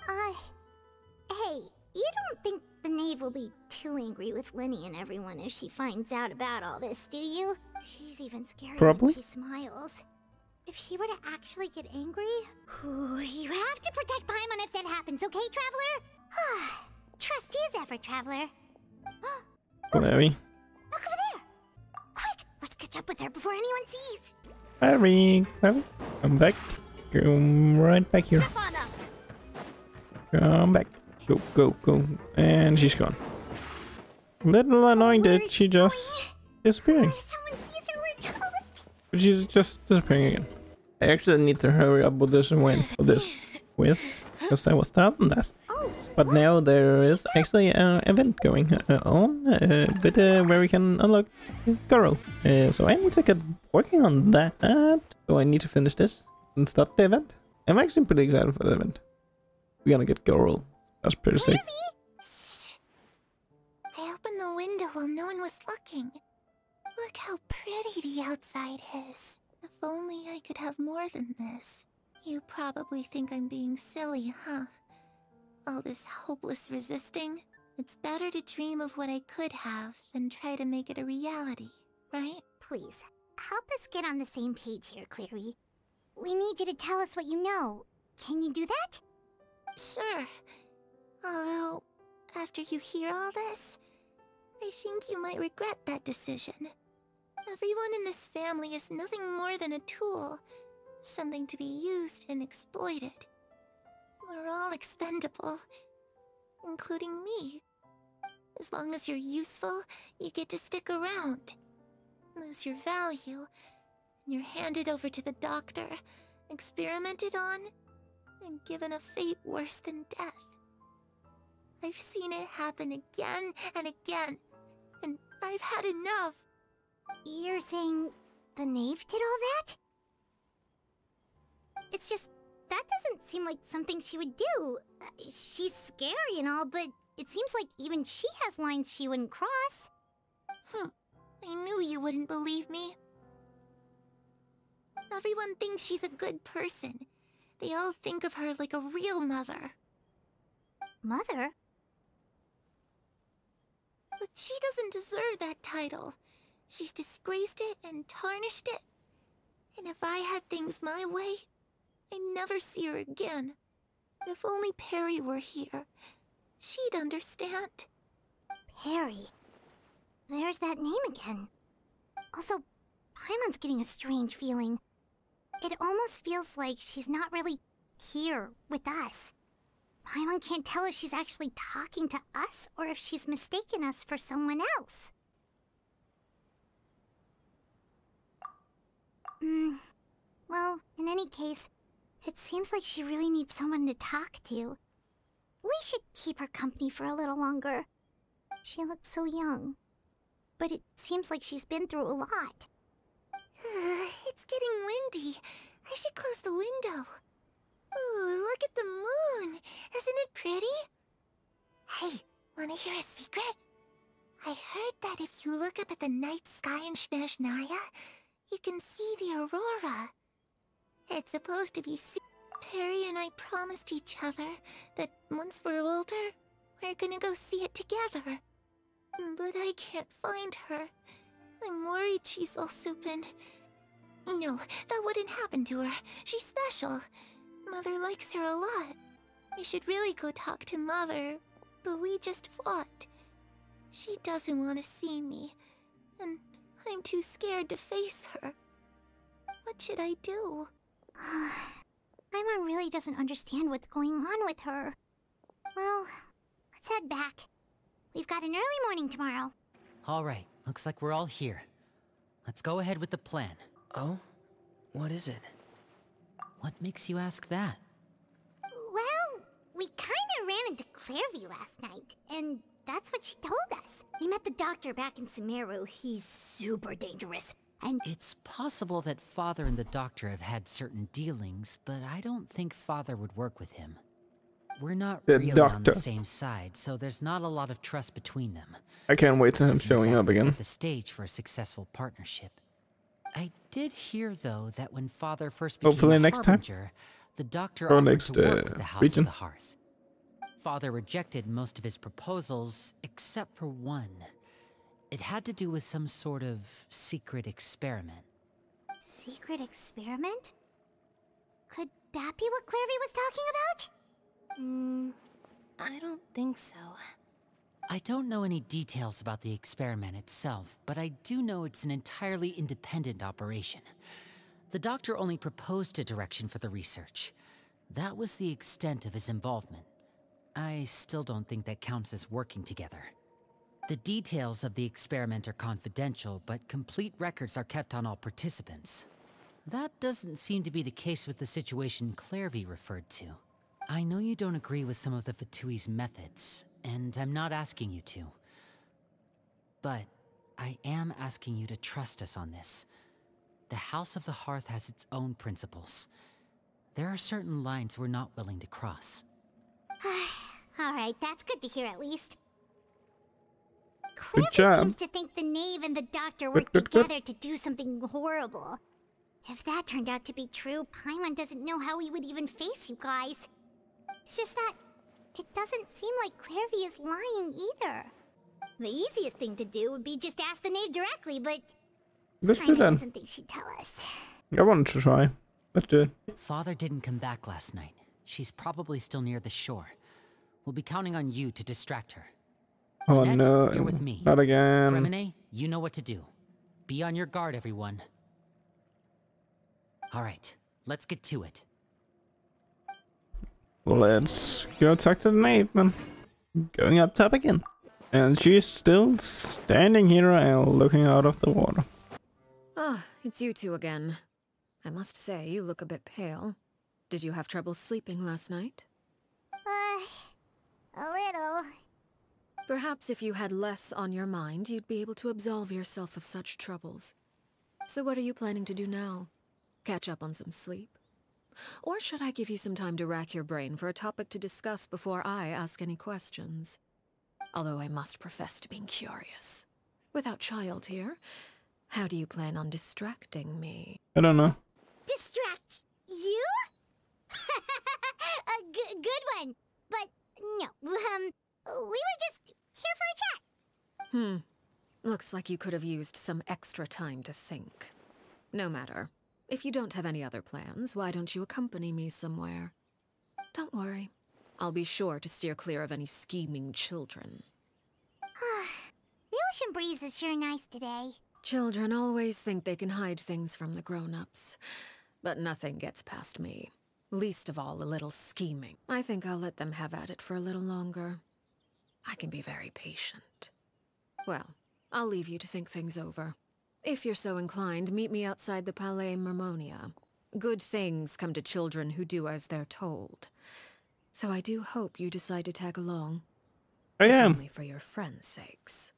Hey, you don't think the knave will be too angry with Linny and everyone if she finds out about all this, do you? She's even scary Probably. when she smiles. If she were to actually get angry, you have to protect Paimon if that happens, okay, Traveler? Trust is ever, Traveler. Larry. Look over there! Quick, let's catch up with her before anyone sees. Larry. Come back. Come right back here. Step on up. Come back. Go. And she's gone. Little annoying that she just disappearing. If someone sees her, we're toast. But she's just disappearing again. I actually need to hurry up with this quiz, because I was starting that. But now there is actually an event going on, where we can unlock Goro. So I need to get working on that. So I need to finish this and start the event. I'm actually pretty excited for the event. We're gonna get Goro. That's pretty sick. Shh. I opened the window while no one was looking. Look how pretty the outside is. If only I could have more than this. You probably think I'm being silly, huh? All this hopeless resisting? It's better to dream of what I could have than try to make it a reality, right? Please, help us get on the same page here, Clary. We need you to tell us what you know. Can you do that? Sure. Although, after you hear all this, I think you might regret that decision. Everyone in this family is nothing more than a tool. Something to be used and exploited. We're all expendable, including me. As long as you're useful, you get to stick around. Lose your value, and you're handed over to the doctor, experimented on, and given a fate worse than death. I've seen it happen again and again, and I've had enough. You're saying the knave did all that? It's just, that doesn't seem like something she would do. She's scary and all, but it seems like even she has lines she wouldn't cross. I knew you wouldn't believe me. Everyone thinks she's a good person. They all think of her like a real mother. Mother? But she doesn't deserve that title. She's disgraced it and tarnished it. And if I had things my way, I'd never see her again. If only Perry were here, she'd understand. Perry? There's that name again. Also, Paimon's getting a strange feeling. It almost feels like she's not really here with us. Paimon can't tell if she's actually talking to us or if she's mistaken us for someone else. Well, in any case, it seems like she really needs someone to talk to. We should keep her company for a little longer. She looks so young. But it seems like she's been through a lot. It's getting windy. I should close the window. Ooh, look at the moon. Isn't it pretty? Hey, wanna hear a secret? I heard that if you look up at the night sky in Snezhnaya, you can see the aurora. It's supposed to be Perry and I promised each other that once we're older, we're gonna go see it together. But I can't find her. I'm worried she's also been... No, that wouldn't happen to her. She's special. Mother likes her a lot. I should really go talk to Mother, but we just fought. She doesn't want to see me, and I'm too scared to face her. What should I do? Paimon really doesn't understand what's going on with her. Well, let's head back. We've got an early morning tomorrow. All right, looks like we're all here. Let's go ahead with the plan. Oh? What is it? What makes you ask that? Well, we kinda ran into Clairvy last night, and that's what she told us. We met the doctor back in Sumeru. He's super dangerous, and... It's possible that Father and the doctor have had certain dealings, but I don't think Father would work with him. We're not really on the same side, so there's not a lot of trust between them. I can't wait to him showing up again. Set the stage for a successful partnership. I did hear, though, that when Father first became a Harbinger, the doctor offered to work with the House of the Hearth. Father rejected most of his proposals, except for one. It had to do with some sort of secret experiment. Secret experiment? Could that be what Clairvy was talking about? I don't think so. I don't know any details about the experiment itself, but I do know it's an entirely independent operation. The doctor only proposed a direction for the research. That was the extent of his involvement. I still don't think that counts as working together. The details of the experiment are confidential, but complete records are kept on all participants. That doesn't seem to be the case with the situation Clairvy referred to. I know you don't agree with some of the Fatui's methods, and I'm not asking you to. But I am asking you to trust us on this. The House of the Hearth has its own principles. There are certain lines we're not willing to cross. Alright, that's good to hear at least. Good Clairvy job. seems to think the knave and the doctor worked together to do something horrible. If that turned out to be true, Paimon doesn't know how he would even face you guys. It's just that it doesn't seem like Clairvy is lying either. The easiest thing to do would be just ask the knave directly, but Paimon doesn't think she'd tell us. I wanted to try. Let's do it. Father didn't come back last night. She's probably still near the shore. We'll be counting on you to distract her. Oh Annette, no, you're with me. not again. Fremine, you know what to do. Be on your guard, everyone. Alright, let's get to it. Let's go talk to the knave then. Going up top again. And she's still standing here and looking out of the water. Ah, it's you two again. I must say, you look a bit pale. Did you have trouble sleeping last night? A little. Perhaps if you had less on your mind, you'd be able to absolve yourself of such troubles. So what are you planning to do now? Catch up on some sleep? Or should I give you some time to rack your brain for a topic to discuss before I ask any questions? Although I must profess to being curious. Without Child here, how do you plan on distracting me? I don't know. Distract you? A good one. But no, we were just here for a chat. Looks like you could have used some extra time to think. No matter. If you don't have any other plans, why don't you accompany me somewhere? Don't worry. I'll be sure to steer clear of any scheming children. The ocean breeze is sure nice today. Children always think they can hide things from the grown-ups. But nothing gets past me. Least of all a little scheming. I think I'll let them have at it for a little longer. I can be very patient. Well, I'll leave you to think things over. If you're so inclined, meet me outside the Palais Mermonia. Good things come to children who do as they're told. So I do hope you decide to tag along. I am. Only for your friends' sakes.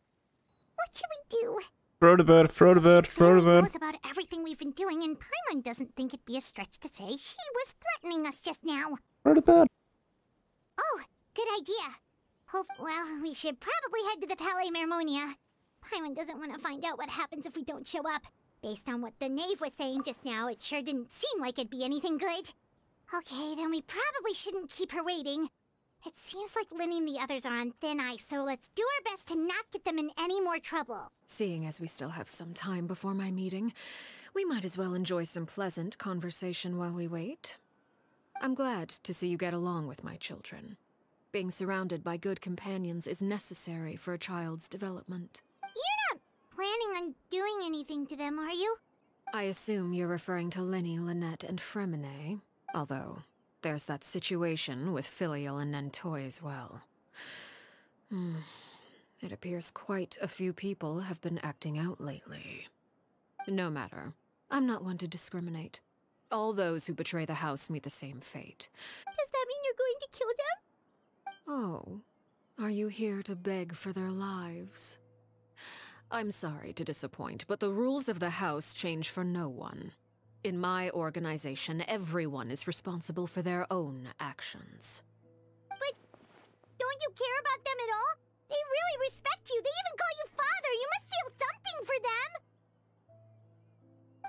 What should we do? Throw the bird, throw the bird, throw the bird. Knows about everything we've been doing, and Paimon doesn't think it'd be a stretch to say she was threatening us just now. Throw the bird. Oh, good idea. Well, we should probably head to the Palais Mermonia. Paimon doesn't want to find out what happens if we don't show up. Based on what the knave was saying just now, it sure didn't seem like it'd be anything good. Okay, then we probably shouldn't keep her waiting. It seems like Linny and the others are on thin ice, so let's do our best to not get them in any more trouble. Seeing as we still have some time before my meeting, we might as well enjoy some pleasant conversation while we wait. I'm glad to see you get along with my children. Being surrounded by good companions is necessary for a child's development. You're not planning on doing anything to them, are you? I assume you're referring to Linny, Lynette, and Fremine, although there's that situation with Filial and Nentoy as well. It appears quite a few people have been acting out lately. No matter. I'm not one to discriminate. All those who betray the house meet the same fate. Does that mean you're going to kill them? Oh, are you here to beg for their lives? I'm sorry to disappoint, but the rules of the house change for no one. In my organization, everyone is responsible for their own actions. But don't you care about them at all? They really respect you. They even call you father. You must feel something for them.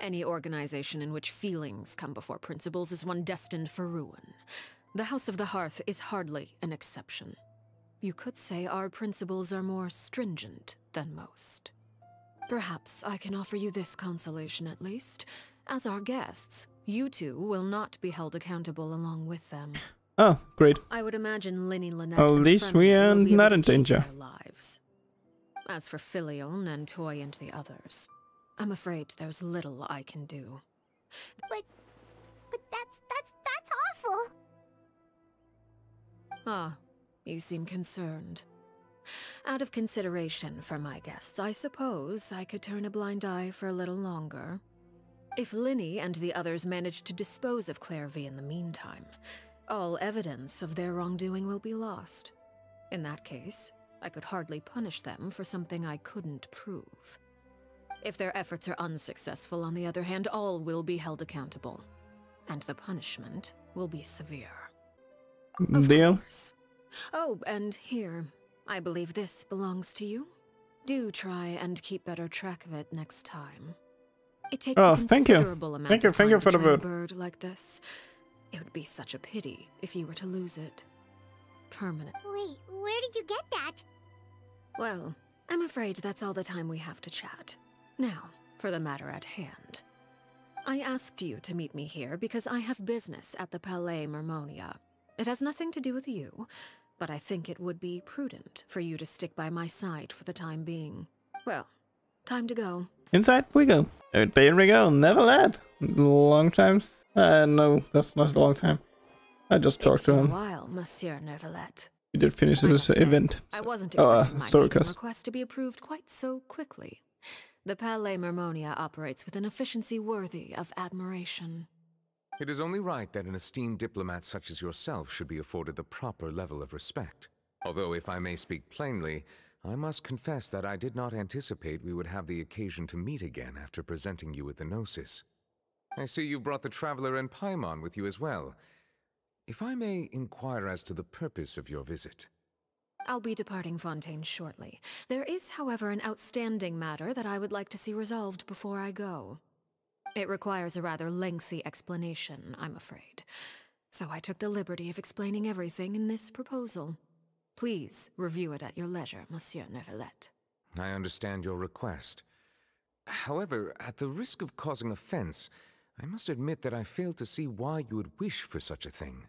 Any organization in which feelings come before principles is one destined for ruin. The House of the Hearth is hardly an exception. You could say our principles are more stringent than most. Perhaps I can offer you this consolation at least. As our guests, you two will not be held accountable along with them. Oh, great. I would imagine Linny, Lynette, At and least we Fremine are will be not able in to keep danger. their lives. As for Filial, Nentoy, and the others, I'm afraid there's little I can do. But that's awful. Ah, you seem concerned. Out of consideration for my guests, I suppose I could turn a blind eye for a little longer. If Linny and the others manage to dispose of Clairvy in the meantime, all evidence of their wrongdoing will be lost. In that case, I could hardly punish them for something I couldn't prove. If their efforts are unsuccessful, on the other hand, all will be held accountable. And the punishment will be severe. Of Deal. course. Oh, and here, I believe this belongs to you. Do try and keep better track of it next time. It takes a thank you. considerable amount Thank you of time for to the train a bird. bird like this. It would be such a pity if you were to lose it. Permanent. Wait, where did you get that? Well, I'm afraid that's all the time we have to chat. Now, for the matter at hand. I asked you to meet me here because I have business at the Palais Mermonia. It has nothing to do with you, but I think it would be prudent for you to stick by my side for the time being. Well, time to go. Inside we go. There we go. Never lad. Long times. No, that's not a long time. I just talked to It's been him. a while, Monsieur Neuvillette. We did finish I this must say, event. I wasn't Oh, expecting my story meeting quest. request to be approved quite so quickly. The Palais Mermonia operates with an efficiency worthy of admiration. It is only right that an esteemed diplomat such as yourself should be afforded the proper level of respect. Although, if I may speak plainly, I must confess that I did not anticipate we would have the occasion to meet again after presenting you with the Gnosis. I see you brought the Traveler and Paimon with you as well. If I may inquire as to the purpose of your visit. I'll be departing Fontaine shortly. There is, however, an outstanding matter that I would like to see resolved before I go. It requires a rather lengthy explanation, I'm afraid. So I took the liberty of explaining everything in this proposal. Please review it at your leisure, Monsieur Neuvillette. I understand your request. However, at the risk of causing offense, I must admit that I fail to see why you would wish for such a thing.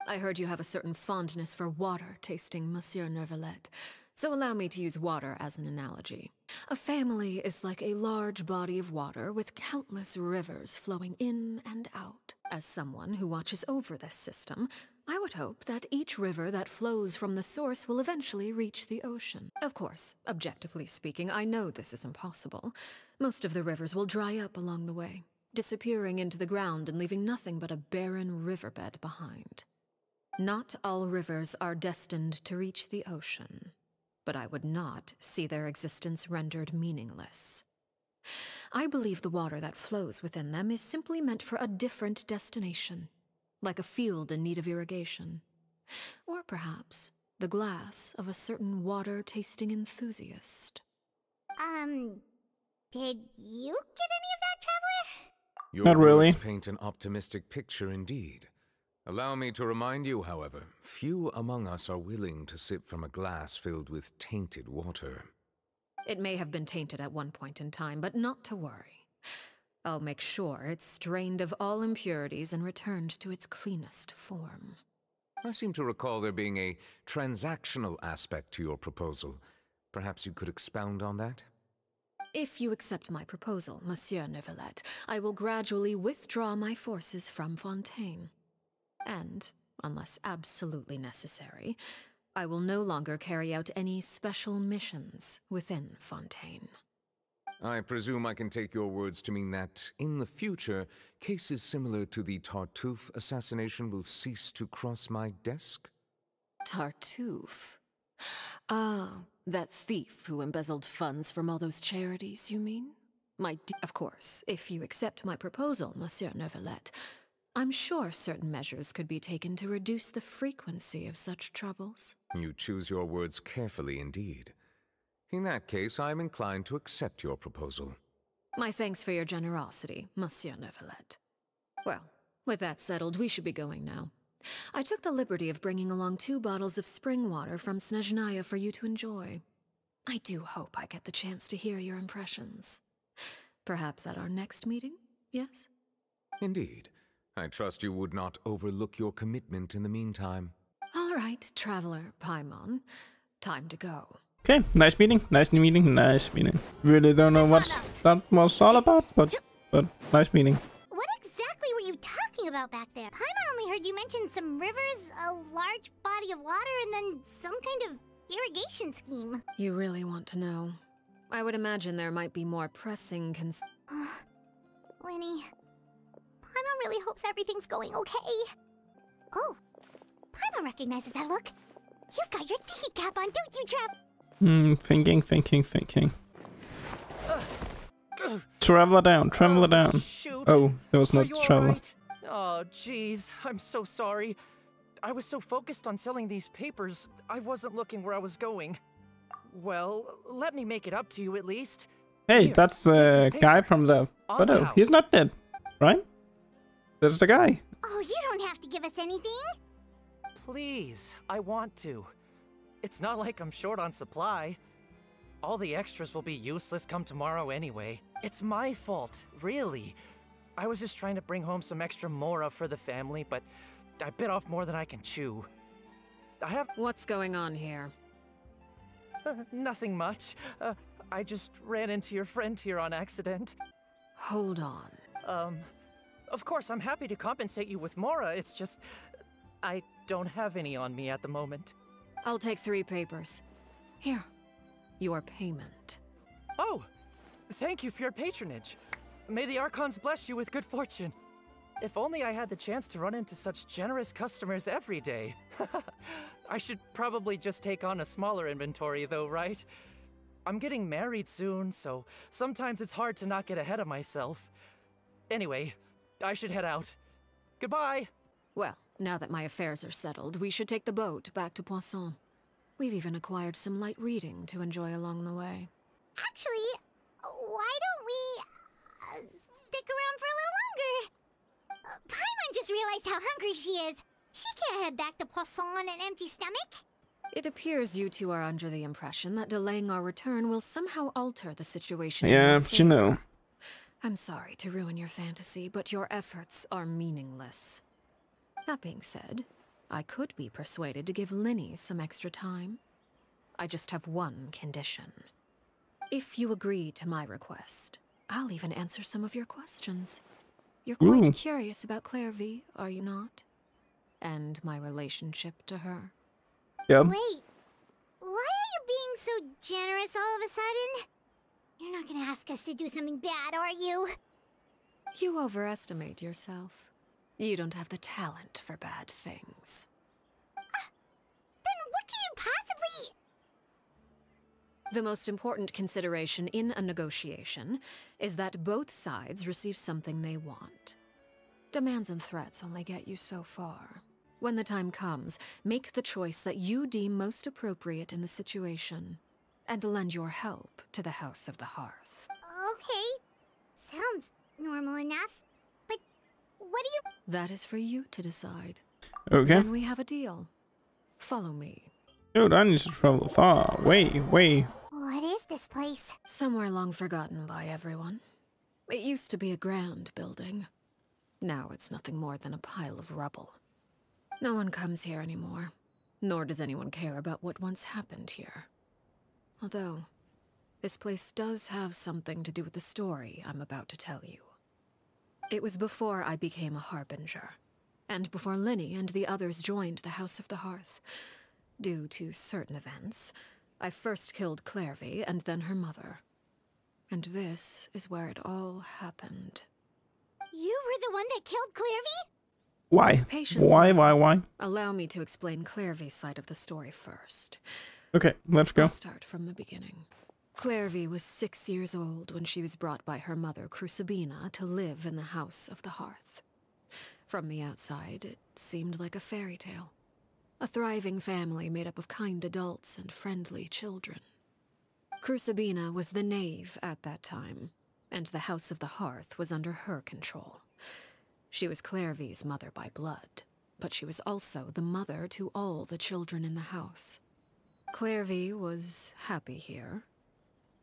I heard you have a certain fondness for water tasting, Monsieur Neuvillette, so allow me to use water as an analogy. A family is like a large body of water with countless rivers flowing in and out. As someone who watches over this system, I would hope that each river that flows from the source will eventually reach the ocean. Of course, objectively speaking, I know this is impossible. Most of the rivers will dry up along the way, disappearing into the ground and leaving nothing but a barren riverbed behind. Not all rivers are destined to reach the ocean, but I would not see their existence rendered meaningless. I believe the water that flows within them is simply meant for a different destination, like a field in need of irrigation. Or perhaps the glass of a certain water-tasting enthusiast. Did you get any of that, Traveler? Your Not really. words paint an optimistic picture indeed. Allow me to remind you, however, few among us are willing to sip from a glass filled with tainted water. It may have been tainted at one point in time, but not to worry. I'll make sure it's strained of all impurities and returned to its cleanest form. I seem to recall there being a transactional aspect to your proposal. Perhaps you could expound on that? If you accept my proposal, Monsieur Neuvillette, I will gradually withdraw my forces from Fontaine. And, unless absolutely necessary, I will no longer carry out any special missions within Fontaine. I presume I can take your words to mean that, in the future, cases similar to the Tartuffe assassination will cease to cross my desk? Tartuffe? Ah, that thief who embezzled funds from all those charities, you mean? Of course, if you accept my proposal, Monsieur Neuvillette, I'm sure certain measures could be taken to reduce the frequency of such troubles. You choose your words carefully indeed. In that case, I am inclined to accept your proposal. My thanks for your generosity, Monsieur Neuvillette. Well, with that settled, we should be going now. I took the liberty of bringing along 2 bottles of spring water from Snezhnaya for you to enjoy. I do hope I get the chance to hear your impressions. Perhaps at our next meeting, yes? Indeed. I trust you would not overlook your commitment in the meantime. All right, Traveler Paimon. Time to go. Okay, nice meeting, nice meeting, nice meeting. Really don't know what that was all about, but nice meeting. What exactly were you talking about back there? Paimon only heard you mention some rivers, a large body of water, and then some kind of irrigation scheme. You really want to know? I would imagine there might be more pressing Winnie, Paimon really hopes everything's going okay. Oh, Paimon recognizes that look. You've got your thinking cap on, don't you, Trav? Thinking. Traveler down, traveler down. Shoot. Oh, that was not Are you traveler. alright? Oh, jeez, I'm so sorry. I was so focused on selling these papers, I wasn't looking where I was going. Well, let me make it up to you at least. Hey, Here, that's take the this guy paper. from the On photo. the He's house. not dead, right? That's the guy. Oh, you don't have to give us anything. Please, I want to. It's not like I'm short on supply. All the extras will be useless come tomorrow anyway. It's my fault, really. I was just trying to bring home some extra mora for the family, but I bit off more than I can chew. I have What's going on here? nothing much. I just ran into your friend here on accident. Hold on. Of course, I'm happy to compensate you with mora. It's just, I don't have any on me at the moment. I'll take 3 papers. Here. Your payment. Oh, thank you for your patronage. May the Archons bless you with good fortune. If only I had the chance to run into such generous customers every day. I should probably just take on a smaller inventory though, right? I'm getting married soon, so sometimes it's hard to not get ahead of myself. Anyway, I should head out. Goodbye! Well, now that my affairs are settled, we should take the boat back to Poisson. We've even acquired some light reading to enjoy along the way. Actually, why don't we stick around for a little longer? Paimon just realized how hungry she is. She can't head back to Poisson on an empty stomach. It appears you two are under the impression that delaying our return will somehow alter the situation. in Yeah, your but you know. favor. I'm sorry to ruin your fantasy, but your efforts are meaningless. That being said, I could be persuaded to give Linny some extra time. I just have one condition. If you agree to my request, I'll even answer some of your questions. You're quite curious about Claire V, are you not? And my relationship to her. Yep. Wait, why are you being so generous all of a sudden? You're not gonna ask us to do something bad, are you? You overestimate yourself. You don't have the talent for bad things. Then what can you possibly... The most important consideration in a negotiation is that both sides receive something they want. Demands and threats only get you so far. When the time comes, make the choice that you deem most appropriate in the situation, and lend your help to the House of the Hearth. Okay. Sounds normal enough. But what do you... That is for you to decide. Okay. Then we have a deal. Follow me. Dude, I need to travel far. Way. What is this place? Somewhere long forgotten by everyone. It used to be a grand building. Now it's nothing more than a pile of rubble. No one comes here anymore, nor does anyone care about what once happened here. Although, this place does have something to do with the story I'm about to tell you. It was before I became a Harbinger, and before Linny and the others joined the House of the Hearth. Due to certain events, I first killed Clairvy and then her mother. And this is where it all happened. You were the one that killed Clairvy? Why? Patience. Why? Allow me to explain Clairvy's side of the story first. Okay, let's go. I'll start from the beginning. Clairvy was 6 years old when she was brought by her mother, Crucibina, to live in the House of the Hearth. From the outside, it seemed like a fairy tale. A thriving family made up of kind adults and friendly children. Crucibina was the knave at that time, and the House of the Hearth was under her control. She was Clairvy's mother by blood, but she was also the mother to all the children in the house. Clairvy was happy here,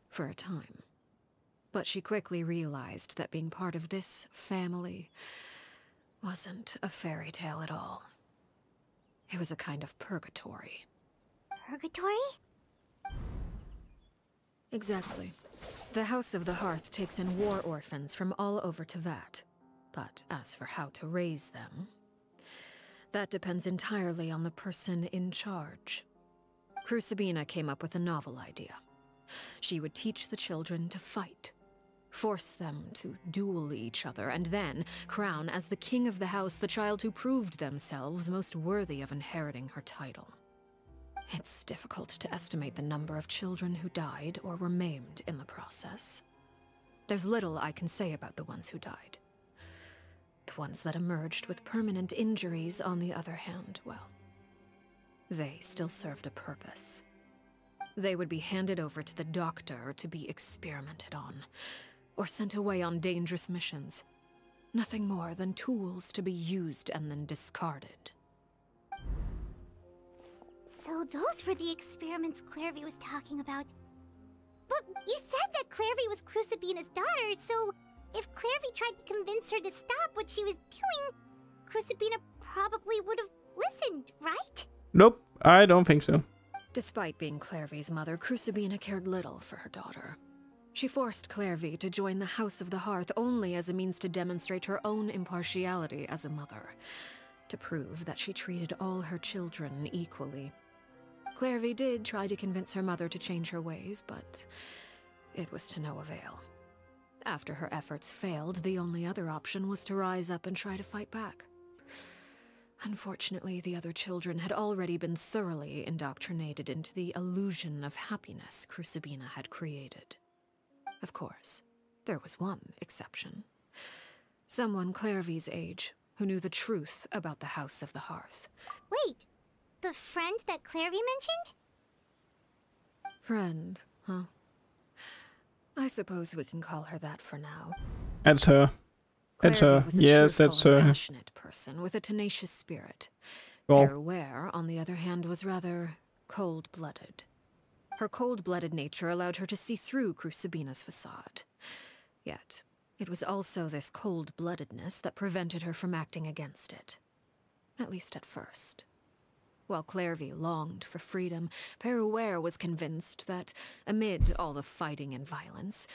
for a time. But she quickly realized that being part of this family wasn't a fairy tale at all. It was a kind of purgatory. Purgatory? Exactly. The House of the Hearth takes in war orphans from all over Teyvat. But as for how to raise them, that depends entirely on the person in charge. Crucibina came up with a novel idea. She would teach the children to fight, force them to duel each other, and then crown as the king of the house the child who proved themselves most worthy of inheriting her title. It's difficult to estimate the number of children who died or were maimed in the process. There's little I can say about the ones who died. The ones that emerged with permanent injuries, on the other hand, well, they still served a purpose. They would be handed over to the doctor to be experimented on, or sent away on dangerous missions. Nothing more than tools to be used and then discarded. So those were the experiments Clairvy was talking about. But you said that Clairvy was Crucibina's daughter, so if Clairvy tried to convince her to stop what she was doing, Crucibina probably would have listened, right? Nope, I don't think so. Despite being Clairvy's mother, Crucibina cared little for her daughter. She forced Clairvy to join the House of the Hearth only as a means to demonstrate her own impartiality as a mother, to prove that she treated all her children equally. Clairvy did try to convince her mother to change her ways, but it was to no avail. After her efforts failed, the only other option was to rise up and try to fight back. Unfortunately, the other children had already been thoroughly indoctrinated into the illusion of happiness Crucibina had created. Of course, there was one exception. Someone Clairvy's age who knew the truth about the House of the Hearth. Wait, the friend that Clairvy mentioned? Friend, huh? I suppose we can call her that for now. That's her. That's her. Clairvy was a Yes, cheerful that's and her. passionate person with a tenacious spirit. Well, Ware, on the other hand, was rather cold-blooded. Her cold-blooded nature allowed her to see through Crucibina's facade. Yet, it was also this cold-bloodedness that prevented her from acting against it. At least at first. While Clairvy longed for freedom, Ware was convinced that, amid all the fighting and violence,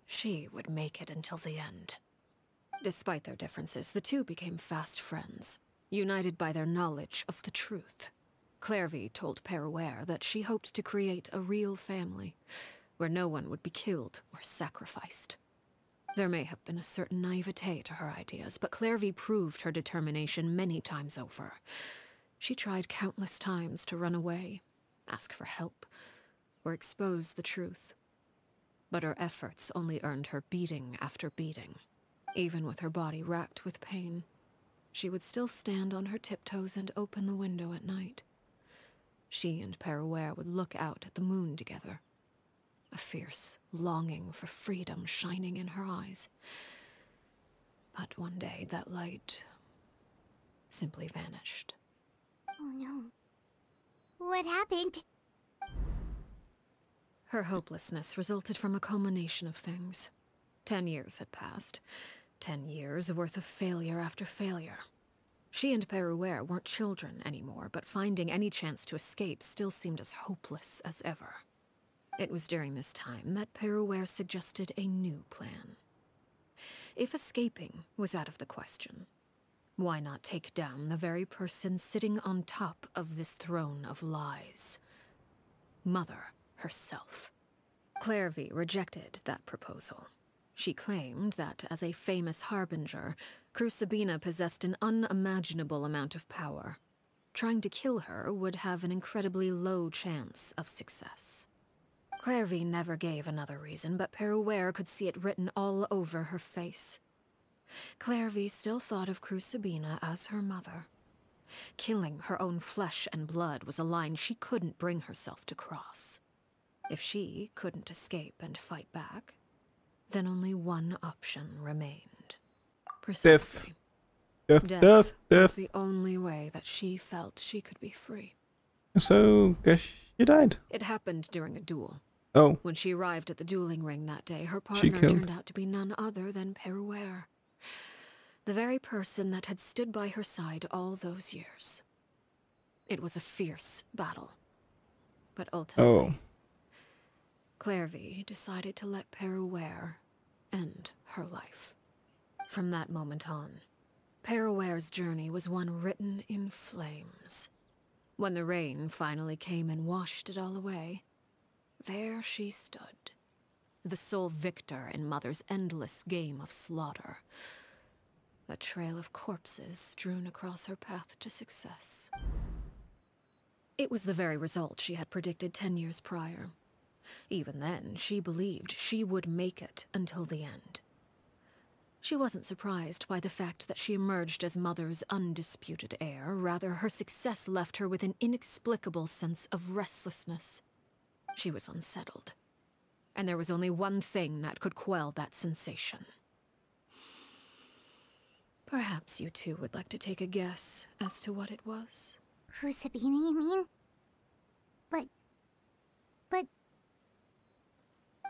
she would make it until the end. Despite their differences, the two became fast friends, united by their knowledge of the truth. Clairvy told Ware that she hoped to create a real family, where no one would be killed or sacrificed. There may have been a certain naivete to her ideas, but Clairvy proved her determination many times over. She tried countless times to run away, ask for help, or expose the truth. But her efforts only earned her beating after beating. Even with her body racked with pain, she would still stand on her tiptoes and open the window at night. She and Perouer would look out at the moon together, a fierce longing for freedom shining in her eyes. But one day that light simply vanished. Oh no. What happened? Her hopelessness resulted from a culmination of things. 10 years had passed. 10 years worth of failure after failure. She and Perouer weren't children anymore, but finding any chance to escape still seemed as hopeless as ever. It was during this time that Perouer suggested a new plan. If escaping was out of the question, why not take down the very person sitting on top of this throne of lies? Mother herself. Clairvy rejected that proposal. She claimed that, as a famous harbinger, Crucibina possessed an unimaginable amount of power. Trying to kill her would have an incredibly low chance of success. Clairvy never gave another reason, but Perouer could see it written all over her face. Clairvy still thought of Crucibina as her mother. Killing her own flesh and blood was a line she couldn't bring herself to cross. If she couldn't escape and fight back, then only one option remained. Precisely. Death was the only way that she felt she could be free. So, guess she died. It happened during a duel. Oh. When she arrived at the dueling ring that day, her partner turned out to be none other than Perouer. The very person that had stood by her side all those years. It was a fierce battle. But ultimately, Clairvy decided to let Perouer end her life. From that moment on, Perouer's journey was one written in flames. When the rain finally came and washed it all away, there she stood, the sole victor in Mother's endless game of slaughter. A trail of corpses strewn across her path to success. It was the very result she had predicted 10 years prior. Even then, she believed she would make it until the end. She wasn't surprised by the fact that she emerged as Mother's undisputed heir. Rather, her success left her with an inexplicable sense of restlessness. She was unsettled, and there was only one thing that could quell that sensation. Perhaps you two would like to take a guess as to what it was? Crucibina, you mean? But...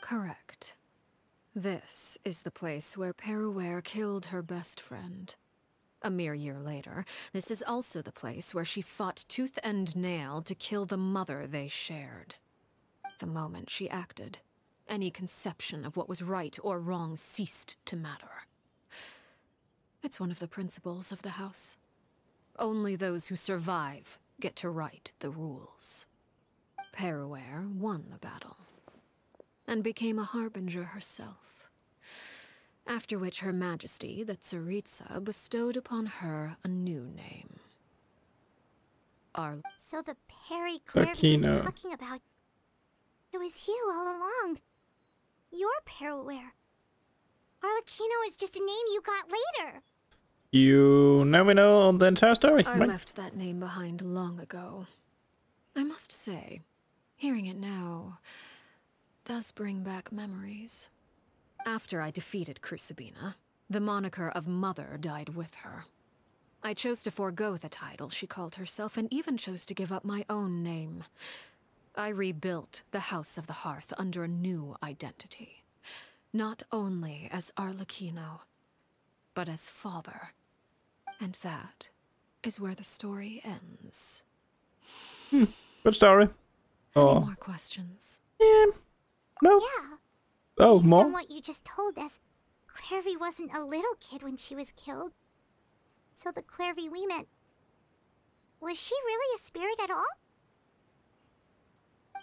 Correct. This is the place where Perouer killed her best friend. A mere year later, this is also the place where she fought tooth and nail to kill the mother they shared. The moment she acted, any conception of what was right or wrong ceased to matter. It's one of the principles of the house. Only those who survive get to write the rules. Perouer won the battle, and became a harbinger herself. After which Her Majesty, the Tsaritsa, bestowed upon her a new name. So the Perry Clairvy was Arlecchino. talking about... It was you all along. You're Perouer. Arlecchino is just a name you got later. You never know the entire story, I right? left that name behind long ago. I must say, hearing it now does bring back memories. After I defeated Crucibina, the moniker of Mother died with her. I chose to forego the title she called herself, and even chose to give up my own name. I rebuilt the House of the Hearth under a new identity. Not only as Arlecchino, but as father. And that is where the story ends. Good story. Any more questions? No. Yeah. Oh, Based more? on what you just told us, Clairvy wasn't a little kid when she was killed. So the Clairvy we met... Was she really a spirit at all?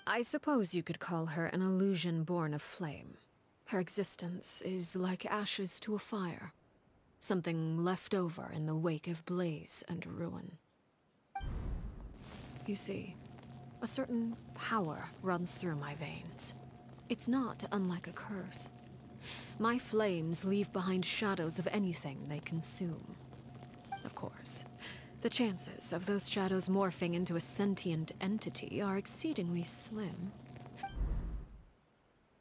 I suppose you could call her an illusion born of flame. Her existence is like ashes to a fire. Something left over in the wake of blaze and ruin. You see, A certain power runs through my veins. It's not unlike a curse. My flames leave behind shadows of anything they consume. Of course, the chances of those shadows morphing into a sentient entity are exceedingly slim.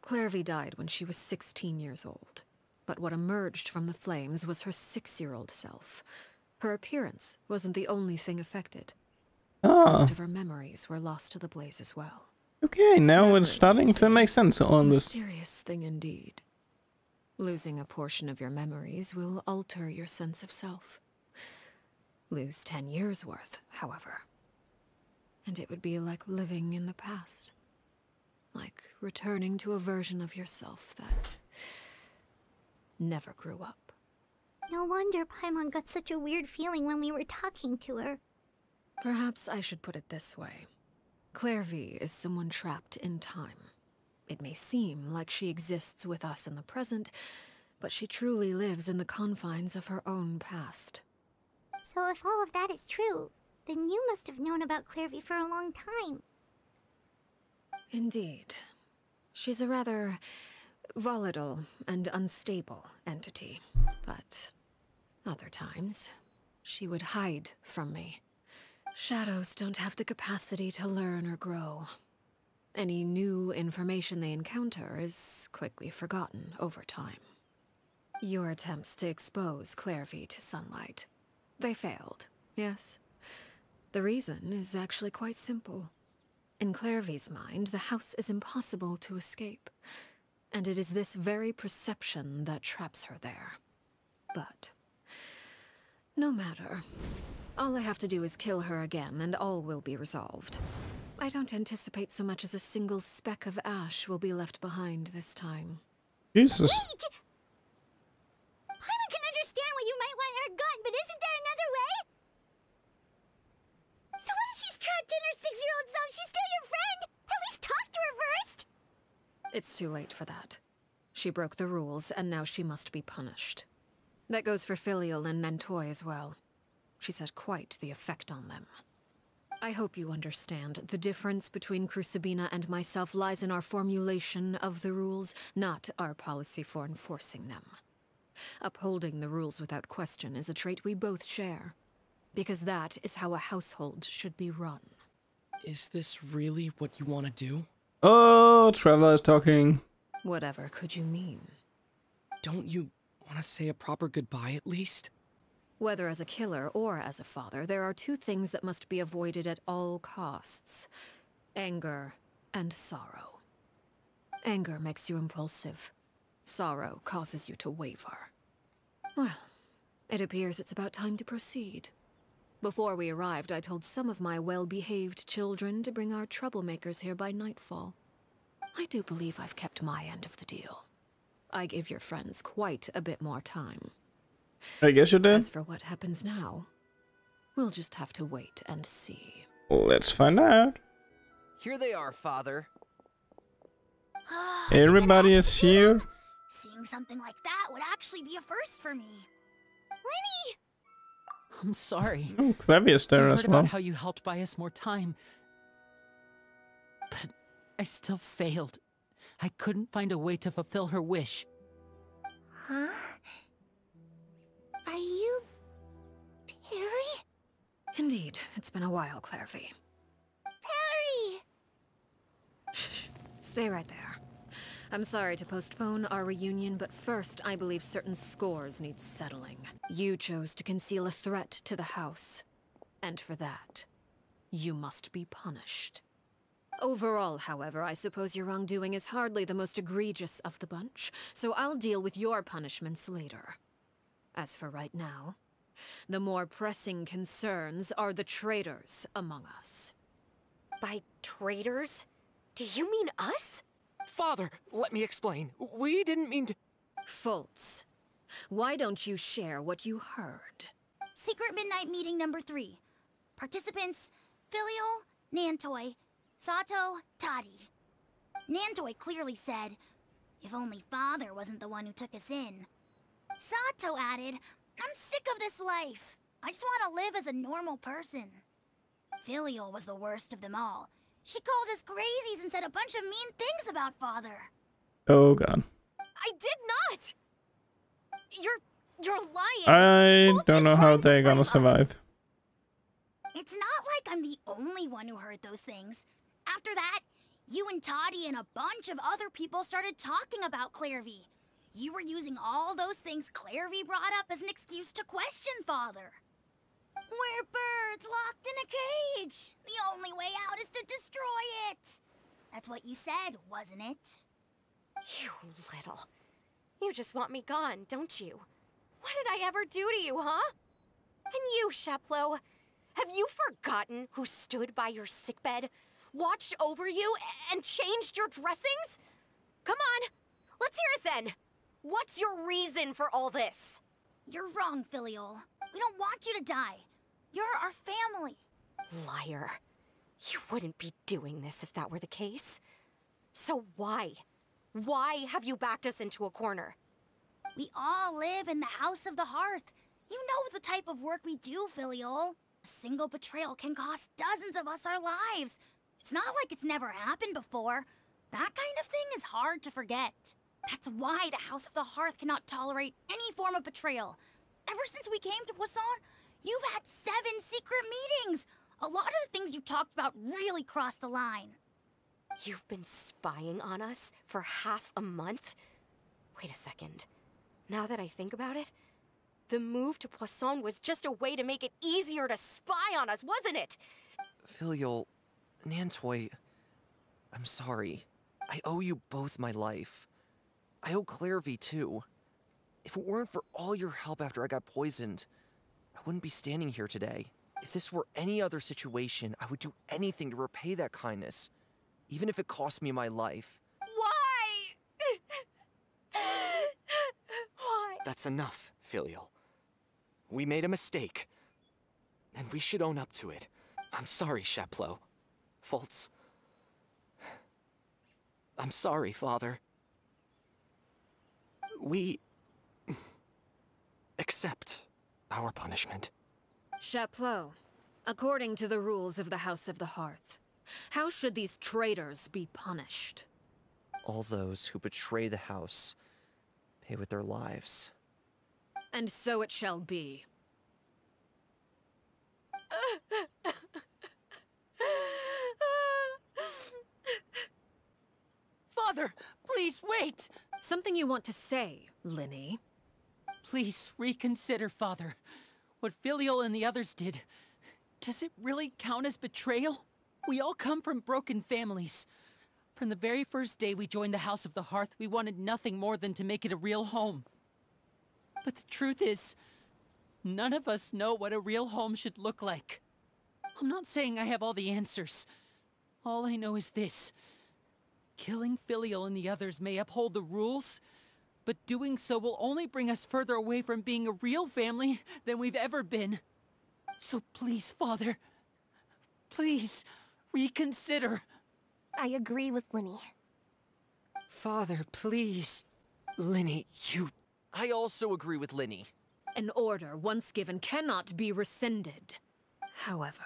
Clairvy died when she was 16 years old, but what emerged from the flames was her 6-year-old self. Her appearance wasn't the only thing affected. Most of her memories were lost to the blaze as well. Okay, now it's starting to make sense on this. Mysterious thing indeed. Losing a portion of your memories will alter your sense of self. Lose 10 years' worth, however, and it would be like living in the past. Like returning to a version of yourself that never grew up. No wonder Paimon got such a weird feeling when we were talking to her. Perhaps I should put it this way. Clairvy is someone trapped in time. It may seem like she exists with us in the present, but she truly lives in the confines of her own past. So if all of that is true, then you must have known about Clairvy for a long time. Indeed. She's a rather volatile and unstable entity, but other times she would hide from me. Shadows don't have the capacity to learn or grow. Any new information they encounter is quickly forgotten over time. Your attempts to expose Clairvy to sunlight, they failed, yes? The reason is actually quite simple. In Clairvy's mind, the house is impossible to escape, and it is this very perception that traps her there. But no matter. All I have to do is kill her again, and all will be resolved. I don't anticipate so much as a single speck of ash will be left behind this time. Jesus. Wait! Paimon can understand why you might want her gone, but isn't there another way? So what if she's trapped in her 6-year-old self? She's still your friend! At least talk to her first! It's too late for that. She broke the rules, and now she must be punished. That goes for Filial and Nantoy as well. She's had quite the effect on them. I hope you understand. The difference between Crucibina and myself lies in our formulation of the rules, not our policy for enforcing them. Upholding the rules without question is a trait we both share, because that is how a household should be run. Is this really what you want to do? Oh, Traveler is talking. Whatever could you mean? Don't you want to say a proper goodbye at least? Whether as a killer or as a father, there are two things that must be avoided at all costs: anger and sorrow. Anger makes you impulsive. Sorrow causes you to waver. Well, it appears it's about time to proceed. Before we arrived, I told some of my well-behaved children to bring our troublemakers here by nightfall. I do believe I've kept my end of the deal. I gave your friends quite a bit more time. I guess you did. As for what happens now, we'll just have to wait and see. Let's find out. Here they are, Father. Everybody is here. Seeing something like that would actually be a first for me. Lenny! I'm sorry. Oh, Clevy is there I as heard well. about how you helped buy us more time. But I still failed. I couldn't find a way to fulfill her wish. Huh? Are you... Perry? Indeed, it's been a while, Clairvy. Perry! Shh, stay right there. I'm sorry to postpone our reunion, but first I believe certain scores need settling. You chose to conceal a threat to the house, and for that, you must be punished. Overall, however, I suppose your wrongdoing is hardly the most egregious of the bunch, so I'll deal with your punishments later. As for right now, the more pressing concerns are the traitors among us. By traitors? Do you mean us? Father, let me explain. We didn't mean to... Fultz, why don't you share what you heard? Secret Midnight Meeting number 3. Participants, Filial, Nantoy, Sato, Toddy. Nantoy clearly said, if only Father wasn't the one who took us in. Sato added, I'm sick of this life. I just want to live as a normal person. Filial was the worst of them all. She called us crazies and said a bunch of mean things about Father. Oh god. I did not! You're lying! I Both don't is know how trying to they're gonna frame us. survive. It's not like I'm the only one who heard those things. After that, you and Toddy and a bunch of other people started talking about Clairvy. You were using all those things Clairvy brought up as an excuse to question Father. We're birds locked in a cage. The only way out is to destroy it. That's what you said, wasn't it? You little. You just want me gone, don't you? What did I ever do to you, huh? And you, Sheplo, have you forgotten who stood by your sickbed, watched over you, and changed your dressings? Come on, let's hear it then. What's your reason for all this? You're wrong, Filial. We don't want you to die. You're our family. Liar. You wouldn't be doing this if that were the case. So why? Why have you backed us into a corner? We all live in the House of the Hearth. You know the type of work we do, Filial. A single betrayal can cost dozens of us our lives. It's not like it's never happened before. That kind of thing is hard to forget. That's why the House of the Hearth cannot tolerate any form of betrayal. Ever since we came to Poisson, you've had 7 secret meetings. A lot of the things you talked about really crossed the line. You've been spying on us for half a month? Wait a second. Now that I think about it, the move to Poisson was just a way to make it easier to spy on us, wasn't it? Filial, Nantoy, I'm sorry. I owe you both my life. I owe Clairvy too. If it weren't for all your help after I got poisoned, I wouldn't be standing here today. If this were any other situation, I would do anything to repay that kindness, even if it cost me my life. Why? Why? That's enough, Filial. We made a mistake, and we should own up to it. I'm sorry, Sheplo. Faults. I'm sorry, Father. We accept our punishment. Sheplo, according to the rules of the House of the Hearth, how should these traitors be punished? All those who betray the house pay with their lives. And so it shall be. Father, please wait! Something you want to say, Linny? Please reconsider, Father. What Filial and the others did, does it really count as betrayal? We all come from broken families. From the very first day we joined the House of the Hearth, we wanted nothing more than to make it a real home. But the truth is, none of us know what a real home should look like. I'm not saying I have all the answers. All I know is this. Killing Filial and the others may uphold the rules, but doing so will only bring us further away from being a real family than we've ever been. So please, Father, please reconsider. I agree with Linny. Father, please. Linny, you... I also agree with Linny. An order once given cannot be rescinded. However,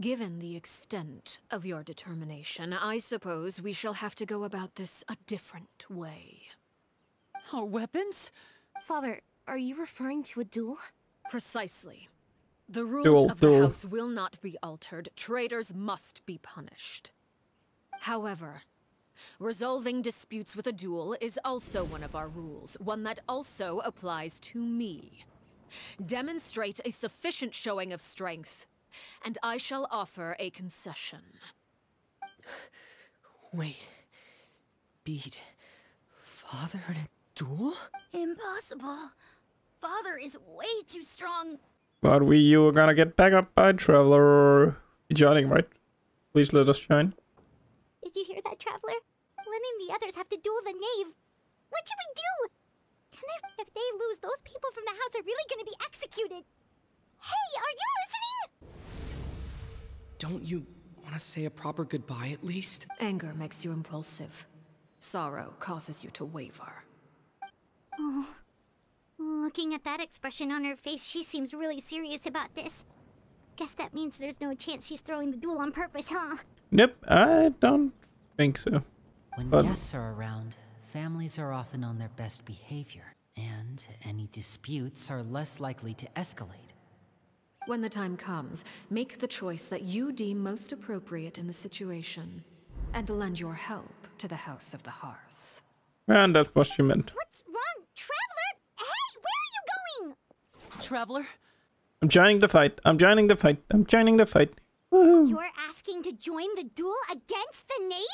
given the extent of your determination, I suppose we shall have to go about this a different way. Our weapons? Father, are you referring to a duel? Precisely. The rules of the house will not be altered. Traitors must be punished. However, resolving disputes with a duel is also one of our rules, one that also applies to me. Demonstrate a sufficient showing of strength, and I shall offer a concession. Wait. Beat Father in a duel? Impossible. Father is way too strong. But you are gonna get back up by Traveler. You're joining, right? Please let us join. Did you hear that, Traveler? Lenny and the others have to duel the knave. What should we do? And if they lose, those people from the house are really gonna be executed. Hey, are you listening? Don't you want to say a proper goodbye at least? Anger makes you impulsive. Sorrow causes you to waver. Oh. Looking at that expression on her face, she seems really serious about this. Guess that means there's no chance she's throwing the duel on purpose, huh? Nope, I don't think so. When But guests are around, families are often on their best behavior, and any disputes are less likely to escalate. When the time comes, make the choice that you deem most appropriate in the situation, and lend your help to the House of the Hearth. and that's what she meant. What's wrong, Traveler? Hey, where are you going? Traveler? I'm joining the fight. I'm joining the fight. I'm joining the fight. Woohoo! You're asking to join the duel against the knave?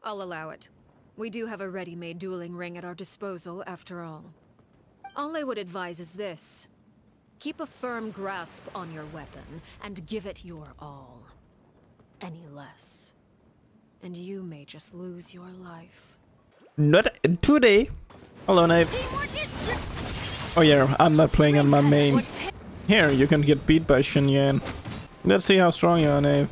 I'll allow it. We do have a ready-made dueling ring at our disposal, after all. All I would advise is this. Keep a firm grasp on your weapon, and give it your all. Any less, and you may just lose your life. Not today. Hello, Knave. Oh yeah, I'm not playing on my main. Here, you can get beat by Xinyan. Let's see how strong you are, Knave.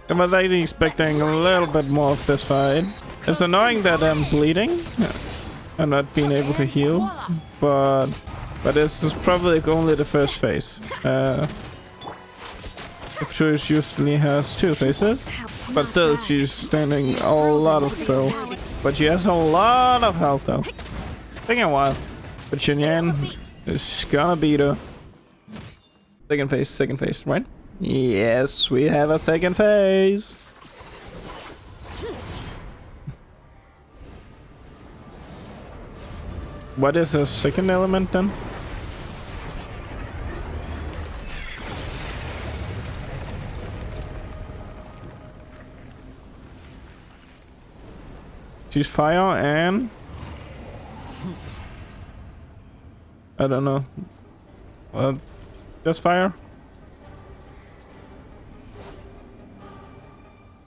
I was actually expecting a little bit more of this fight. It's annoying that I'm bleeding. I'm not being able to heal, but this is probably only the first phase. Trish usually has 2 phases, but still she's standing a lot of still. But she has a lot of health though. Taking a while, but Xinyan is gonna beat her. Second phase, right? Yes, we have a second phase. What is the second element then? She's fire and... I don't know. Just fire?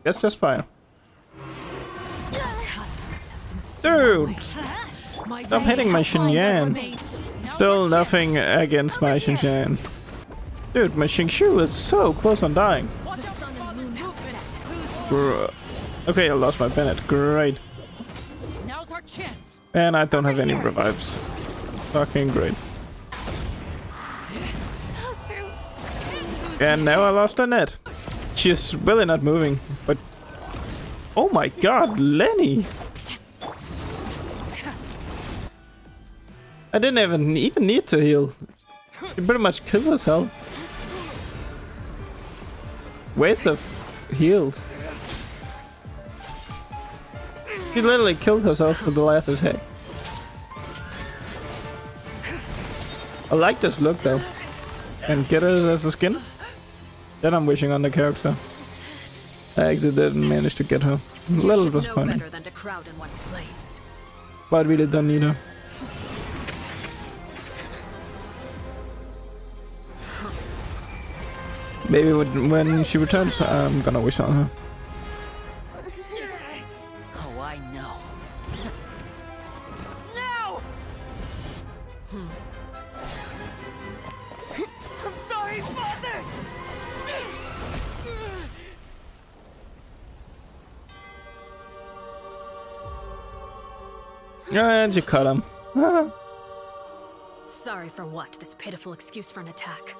Yes, just fire. Dude! Stop hitting my Xinyan. Still nothing against my Xinyan. Dude, my Xingqiu is so close on dying. Okay, I lost my Bennett. Great. Now's our chance. And I don't have any revives. Fucking great. And now I lost a net. She's really not moving, but... Oh my god, Lenny! I didn't even need to heal. She pretty much killed herself. Waste of heals. She literally killed herself with the last attack. I like this look though. And get her as a skin. Then I'm wishing on the character. I actually didn't manage to get her. A little disappointing. But we don't need her. Maybe when she returns, I'm gonna wish on her. Oh, I know. No! I'm sorry, Father! And you cut him. Sorry for what? This pitiful excuse for an attack.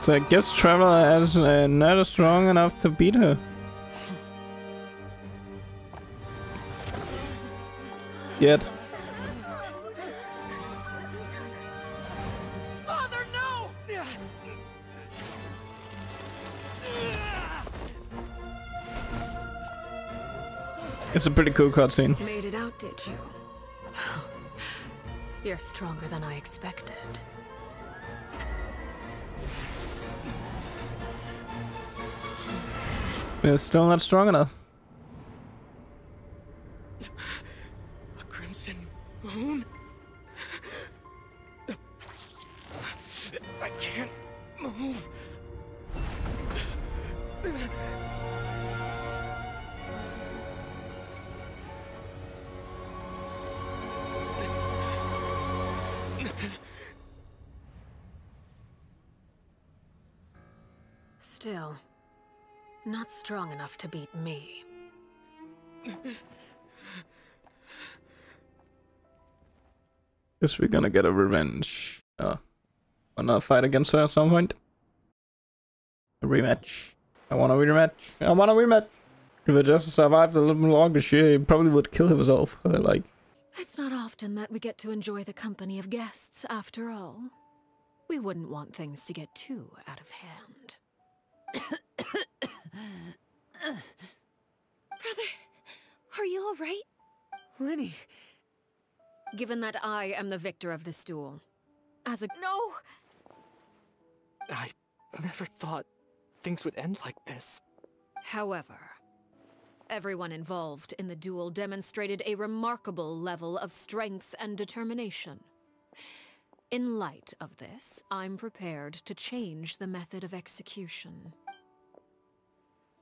So I guess Traveler is not strong enough to beat her. Yet. Father, no! It's a pretty cool cutscene. Made it out, did you? You're stronger than I expected. It's still not strong enough. A crimson moon? I can't move. Still, not strong enough to beat me. Guess we're gonna get a revenge. Wanna fight against her at some point? A rematch. I want a rematch. I want a rematch. If I just survived a little longer, she probably would kill himself. Like. It's not often that we get to enjoy the company of guests, after all. We wouldn't want things to get too out of hand. Brother, are you all right? Lenny! Given that I am the victor of this duel, as a— No! I never thought things would end like this. However, everyone involved in the duel demonstrated a remarkable level of strength and determination. In light of this, I'm prepared to change the method of execution.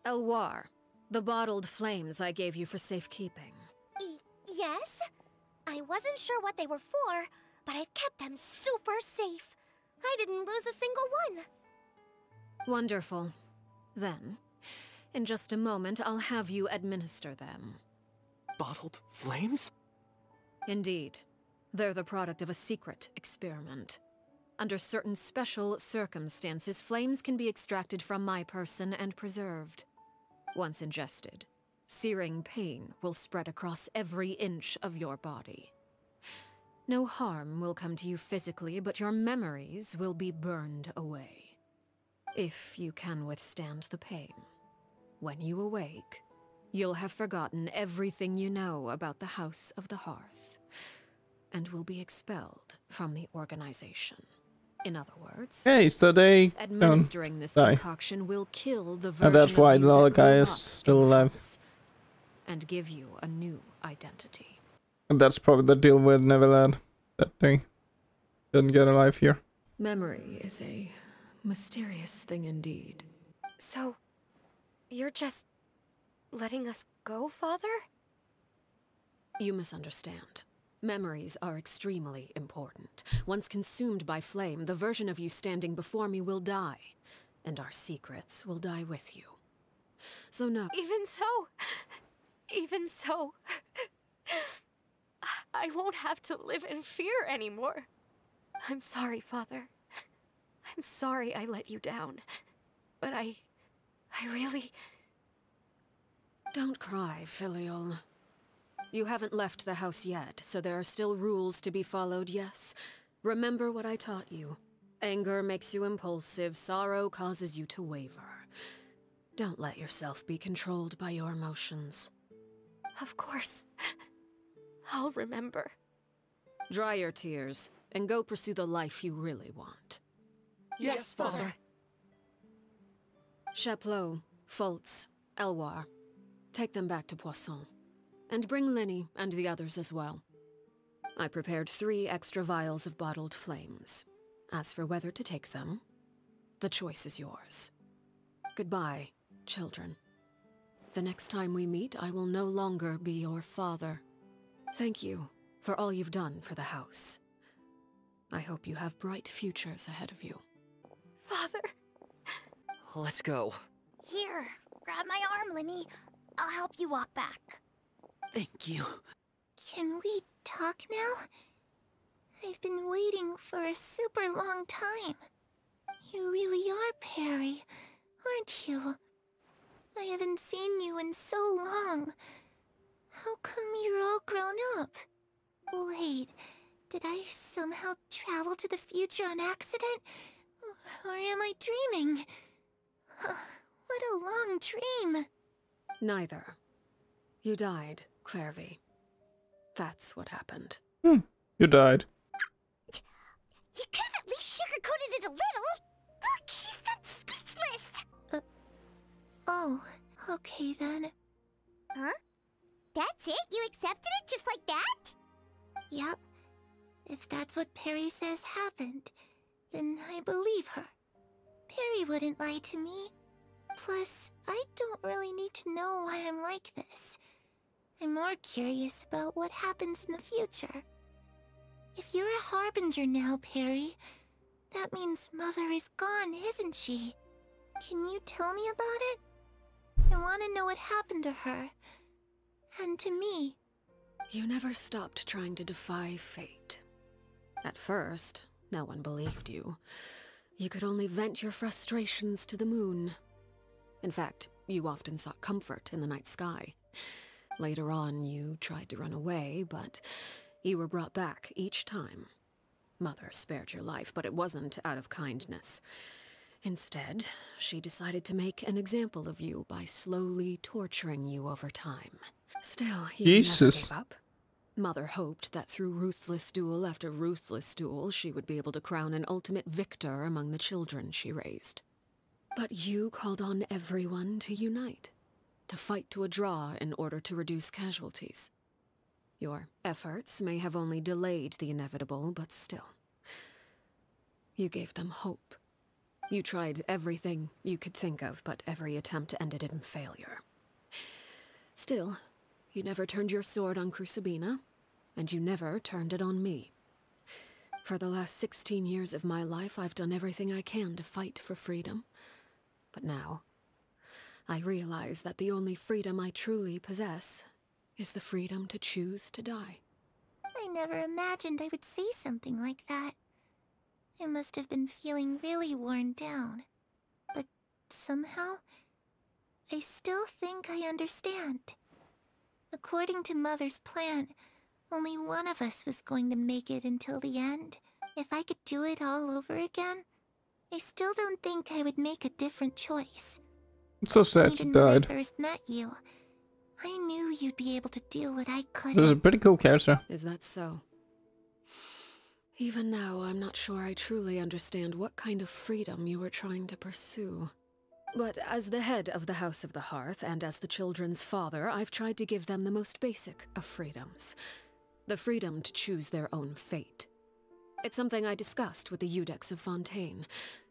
Elwar, the bottled flames I gave you for safekeeping. Yes? I wasn't sure what they were for, but I've kept them super safe. I didn't lose a single one. Wonderful. Then, in just a moment, I'll have you administer them. Bottled flames? Indeed. They're the product of a secret experiment. Under certain special circumstances, flames can be extracted from my person and preserved. Once ingested, searing pain will spread across every inch of your body. No harm will come to you physically, but your memories will be burned away. If you can withstand the pain. When you awake, you'll have forgotten everything you know about the House of the Hearth, and will be expelled from the organization. In other words, Hey, so they administering this die. concoction will kill the version And that's why of you the other that guy grew is up still in the alive. house, and give you a new identity. And that's probably the deal with Neverland. That they didn't get alive here. Memory is a mysterious thing indeed. So, you're just letting us go, Father? You misunderstand. Memories are extremely important. Once consumed by flame, the version of you standing before me will die, and our secrets will die with you. So no. Even so, I won't have to live in fear anymore. I'm sorry, Father. I'm sorry I let you down. But I really... Don't cry, Filial. You haven't left the house yet, so there are still rules to be followed, yes? Remember what I taught you. Anger makes you impulsive, sorrow causes you to waver. Don't let yourself be controlled by your emotions. Of course. I'll remember. Dry your tears, and go pursue the life you really want. Yes, Father. Chaplot, Foltz, Elwar, take them back to Poisson. And bring Lenny and the others as well. I prepared 3 extra vials of bottled flames. As for whether to take them, the choice is yours. Goodbye, children. The next time we meet, I will no longer be your father. Thank you for all you've done for the house. I hope you have bright futures ahead of you. Father! Let's go. Here, grab my arm, Lenny. I'll help you walk back. Thank you. Can we talk now? I've been waiting for a super long time. You really are Perry, aren't you? I haven't seen you in so long. How come you're all grown up? Wait, did I somehow travel to the future on accident? Or am I dreaming? What a long dream. Neither. You died, Clairvy. That's what happened. You died. You could have at least sugarcoated it a little. Look, she's that speechless. Oh, okay then. Huh? That's it? You accepted it just like that? Yep. If that's what Perry says happened, then I believe her. Perry wouldn't lie to me. Plus, I don't really need to know why I'm like this. I'm more curious about what happens in the future. If you're a Harbinger now, Perry, that means Mother is gone, isn't she? Can you tell me about it? I want to know what happened to her. And to me. You never stopped trying to defy fate. At first, no one believed you. You could only vent your frustrations to the moon. In fact, you often sought comfort in the night sky. Later on, you tried to run away, but you were brought back each time. Mother spared your life, but it wasn't out of kindness. Instead, she decided to make an example of you by slowly torturing you over time. Still, you never gave up. Mother hoped that through ruthless duel after ruthless duel, she would be able to crown an ultimate victor among the children she raised. But you called on everyone to unite, to fight to a draw in order to reduce casualties. Your efforts may have only delayed the inevitable, but still. You gave them hope. You tried everything you could think of, but every attempt ended in failure. Still, you never turned your sword on Crucibina, and you never turned it on me. For the last 16 years of my life, I've done everything I can to fight for freedom. But now, I realize that the only freedom I truly possess is the freedom to choose to die. I never imagined I would say something like that. I must have been feeling really worn down. But somehow, I still think I understand. According to Mother's plan, only one of us was going to make it until the end. If I could do it all over again, I still don't think I would make a different choice. It's so sad she Even died. when I first met you, I knew you'd be able to do what I couldn't. This is a pretty cool character. Is that so? Even now, I'm not sure I truly understand what kind of freedom you were trying to pursue. But as the head of the House of the Hearth, and as the children's father, I've tried to give them the most basic of freedoms. The freedom to choose their own fate. It's something I discussed with the Iudex of Fontaine.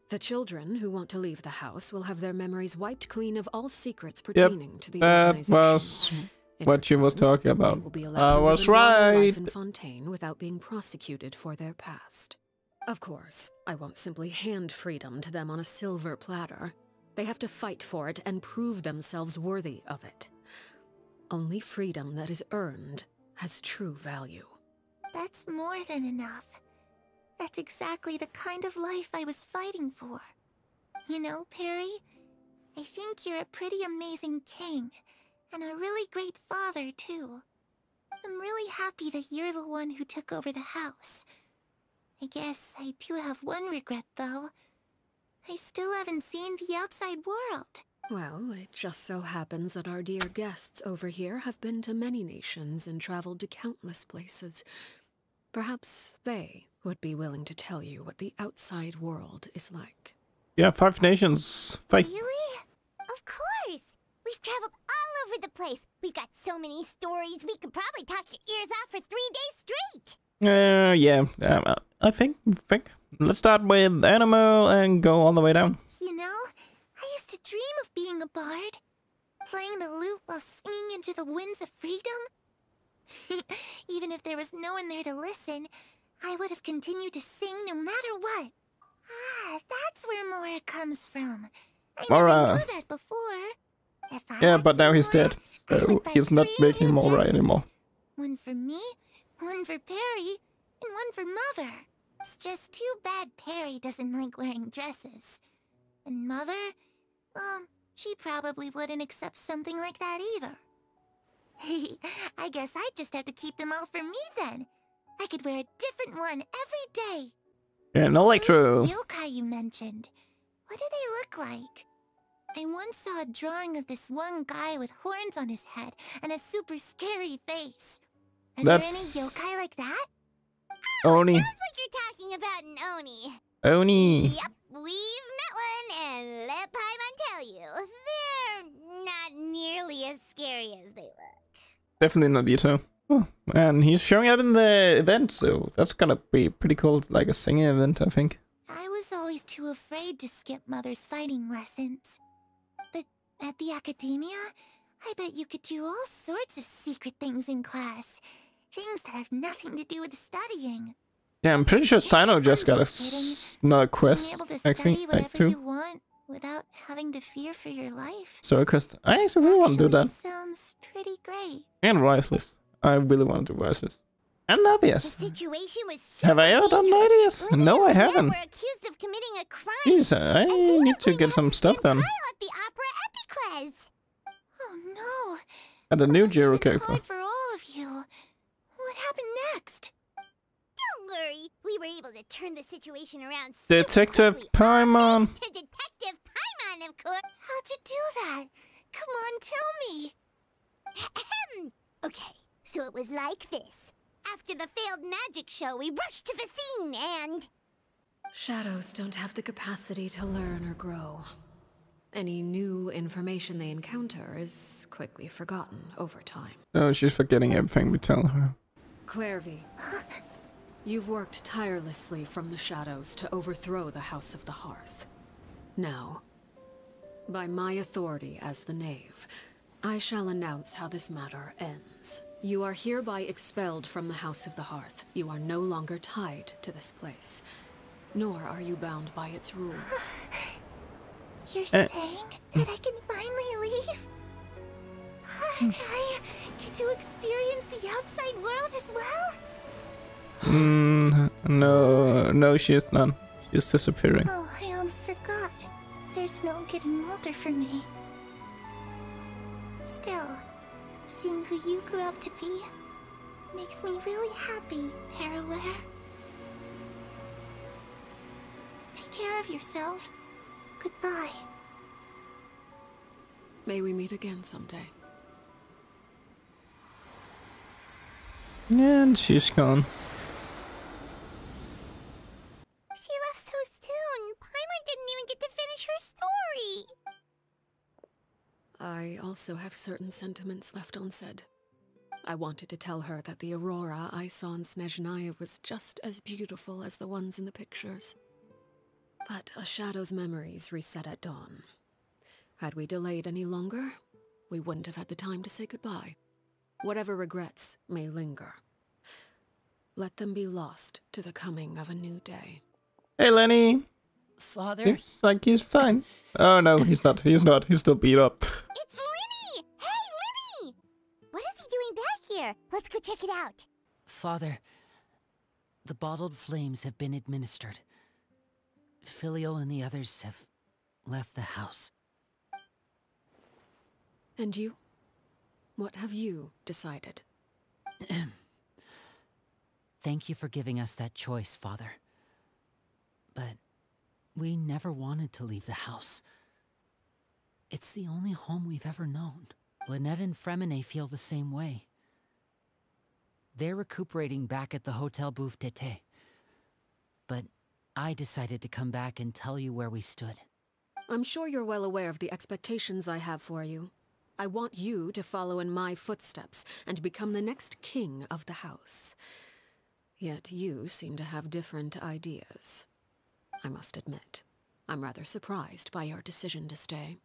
The children who want to leave the house will have their memories wiped clean of all secrets pertaining to the organization. That was what she was talking about. I was right. In Fontaine without being prosecuted for their past. Of course, I won't simply hand freedom to them on a silver platter. They have to fight for it and prove themselves worthy of it. Only freedom that is earned has true value. That's more than enough. That's exactly the kind of life I was fighting for. You know, Perry, I think you're a pretty amazing king, and a really great father, too. I'm really happy that you're the one who took over the house. I guess I do have one regret, though. I still haven't seen the outside world. Well, it just so happens that our dear guests over here have been to many nations and traveled to countless places. Perhaps they would be willing to tell you what the outside world is like. Yeah, 5 nations. Fight. Really? Of course! We've traveled all over the place. We've got so many stories, we could probably talk your ears out for 3 days straight! Yeah. I think. Let's start with Animal and go all the way down. You know, I used to dream of being a bard. Playing the lute while singing into the winds of freedom. Even if there was no one there to listen, I would have continued to sing no matter what. Ah, that's where Mora comes from. I never knew that before. Yeah, but now he's dead, so he's not making Mora anymore. One for me, one for Perry, and one for Mother. It's just too bad Perry doesn't like wearing dresses. And Mother, well, she probably wouldn't accept something like that either. I guess I'd just have to keep them all for me then. I could wear a different one every day. And Electro. Those yokai you mentioned, what do they look like? I once saw a drawing of this one guy with horns on his head and a super scary face. Are there any yokai like that? Oni. Sounds like you're talking about an Oni. Oni. Yep, we've met one, and let Paimon tell you, they're not nearly as scary as they look. Definitely not Vito. Oh, and he's showing up in the event, so that's gonna be pretty cool, like a singing event, I think. I was always too afraid to skip Mother's fighting lessons. But at the academia, I bet you could do all sorts of secret things in class. Things that have nothing to do with studying. Yeah, I'm pretty sure Sino just got another quest, actually, like Act 2. You want. without having to fear for your life. So, Quest, I actually really want to do that. Sounds pretty great. And Riseless. I really want to do Riseless. And Navias. The situation was Have I ever done Navias? No, I haven't. We're accused of committing a crime. Jeez, I need to get some stuff done. At the opera Epicles. Oh no. And a new Jiro character. Hard for all of you. What happened next? Don't worry. We were able to turn the situation around. Detective Paimon. Detective Paimon, of course. How'd you do that? Come on, tell me. Okay, so it was like this. After the failed magic show, we rushed to the scene and... Shadows don't have the capacity to learn or grow. Any new information they encounter is quickly forgotten over time. Oh, she's forgetting everything we tell her. Clairvy, you've worked tirelessly from the shadows to overthrow the House of the Hearth. Now, by my authority as the Knave, I shall announce how this matter ends. You are hereby expelled from the House of the Hearth. You are no longer tied to this place, nor are you bound by its rules. You're saying that I can finally leave? I get to experience the outside world as well? No, she's not. She's disappearing. Oh, I almost forgot. There's no getting older for me. Still, seeing who you grew up to be makes me really happy, Parallel. Take care of yourself. Goodbye. May we meet again someday. And she's gone. She left so soon. Paimon didn't even get to finish her story. I also have certain sentiments left unsaid. I wanted to tell her that the aurora I saw in Snezhnaya was just as beautiful as the ones in the pictures. But a shadow's memories reset at dawn. Had we delayed any longer, we wouldn't have had the time to say goodbye. Whatever regrets may linger, let them be lost to the coming of a new day. Hey, Lenny! Father? Seems like he's fine. Oh no, he's not. He's not. He's still beat up. It's Linny! Hey, Linny! What is he doing back here? Let's go check it out. Father, the bottled flames have been administered. Filio and the others have left the house. And you? What have you decided? Thank you for giving us that choice, Father. But we never wanted to leave the house. It's the only home we've ever known. Lynette and Fremine feel the same way. They're recuperating back at the Hotel Bouffe d'été. But I decided to come back and tell you where we stood. I'm sure you're well aware of the expectations I have for you. I want you to follow in my footsteps and become the next king of the house. Yet you seem to have different ideas. I must admit, I'm rather surprised by your decision to stay.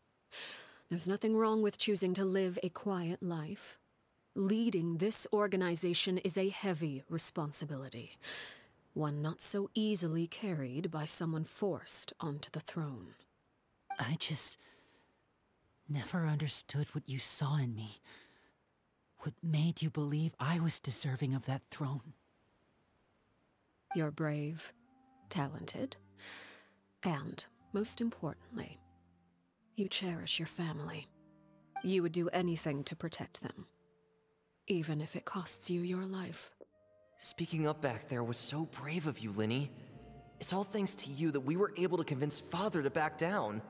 There's nothing wrong with choosing to live a quiet life. Leading this organization is a heavy responsibility. One not so easily carried by someone forced onto the throne. I just never understood what you saw in me. What made you believe I was deserving of that throne? You're brave, talented, and, most importantly, you cherish your family. You would do anything to protect them, even if it costs you your life. Speaking up back there was so brave of you, Linny. It's all thanks to you that we were able to convince Father to back down.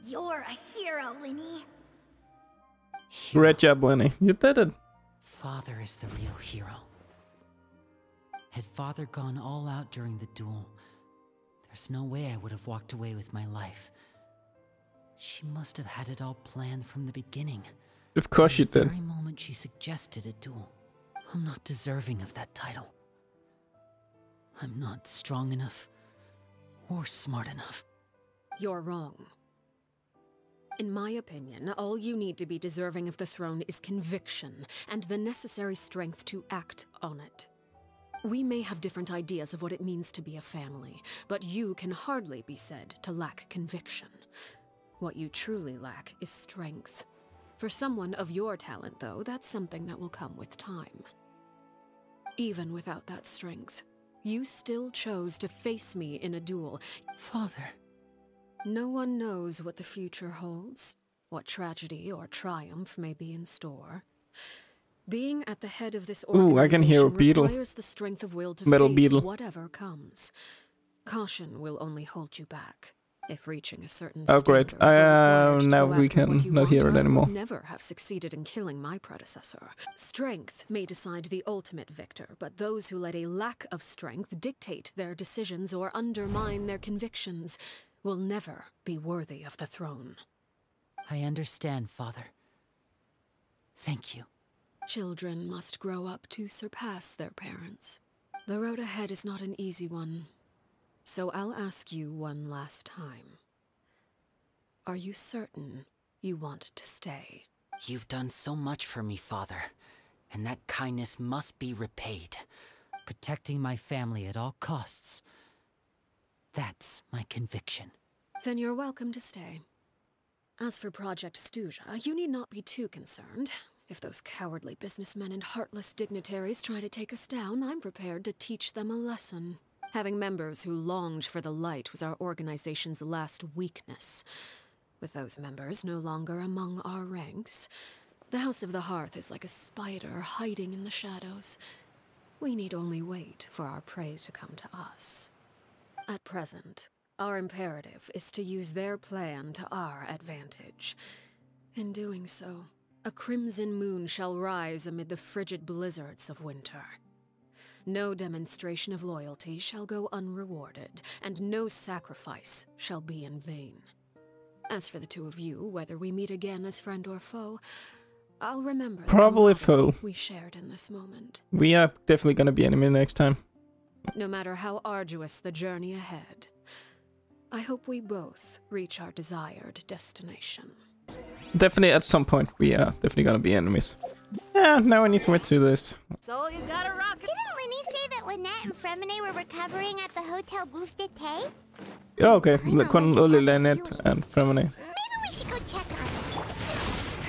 You're a hero, Linny. Great job, Lenny. You did it. Father is the real hero. Had Father gone all out during the duel, there's no way I would have walked away with my life. She must have had it all planned from the beginning. Of course she did. The very moment she suggested a duel. I'm not deserving of that title. I'm not strong enough or smart enough. You're wrong. In my opinion, all you need to be deserving of the throne is conviction and the necessary strength to act on it. We may have different ideas of what it means to be a family, but you can hardly be said to lack conviction. What you truly lack is strength. For someone of your talent, though, that's something that will come with time. Even without that strength, you still chose to face me in a duel. Father. No one knows what the future holds, what tragedy or triumph may be in store. Being at the head of this organization I can hear a beetle. requires the strength of will to Metal face beetle. whatever comes. Caution will only hold you back. If reaching a certain Oh, great. standard were required to Now go we after what can you not hear want, it I anymore. would never have succeeded in killing my predecessor. Strength may decide the ultimate victor, but those who let a lack of strength dictate their decisions or undermine their convictions will never be worthy of the throne. I understand, Father. Thank you. Children must grow up to surpass their parents. The road ahead is not an easy one. So I'll ask you one last time. Are you certain you want to stay? You've done so much for me, Father, and that kindness must be repaid. Protecting my family at all costs. That's my conviction. Then you're welcome to stay. As for Project Stuja, you need not be too concerned. If those cowardly businessmen and heartless dignitaries try to take us down, I'm prepared to teach them a lesson. Having members who longed for the light was our organization's last weakness. With those members no longer among our ranks, the House of the Hearth is like a spider hiding in the shadows. We need only wait for our prey to come to us. At present, our imperative is to use their plan to our advantage. In doing so, a crimson moon shall rise amid the frigid blizzards of winter. No demonstration of loyalty shall go unrewarded, and no sacrifice shall be in vain. As for the two of you, whether we meet again as friend or foe, I'll remember Probably the foe. we shared in this moment. We are definitely gonna be enemies next time. No matter how arduous the journey ahead, I hope we both reach our desired destination. Definitely at some point we are definitely gonna be enemies. Yeah, now I need to wait to this. So you gotta rock it. Didn't Linny say that Lynette and Fremine were recovering at the Hotel Booth d'été? Ja, okej. Kon Lynette and Fremine. Maybe we should go check on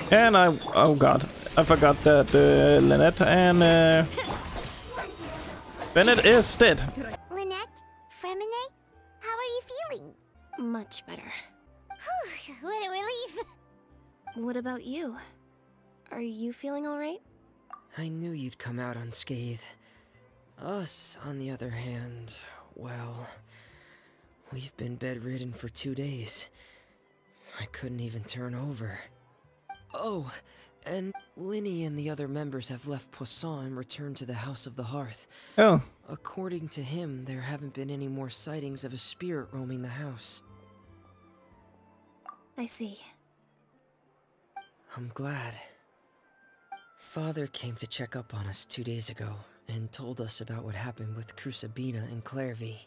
them. And oh god, I forgot that Lynette and Bennett is dead. Lynette, Fremine, how are you feeling? Much better. Whew, what a relief. What about you? Are you feeling alright? I knew you'd come out unscathed. Us, on the other hand, well, we've been bedridden for 2 days. I couldn't even turn over. Oh, and Linny and the other members have left Poisson and returned to the House of the Hearth. Oh. According to him, there haven't been any more sightings of a spirit roaming the house. I see. I'm glad. Father came to check up on us 2 days ago and told us about what happened with Crucibina and Clairvy.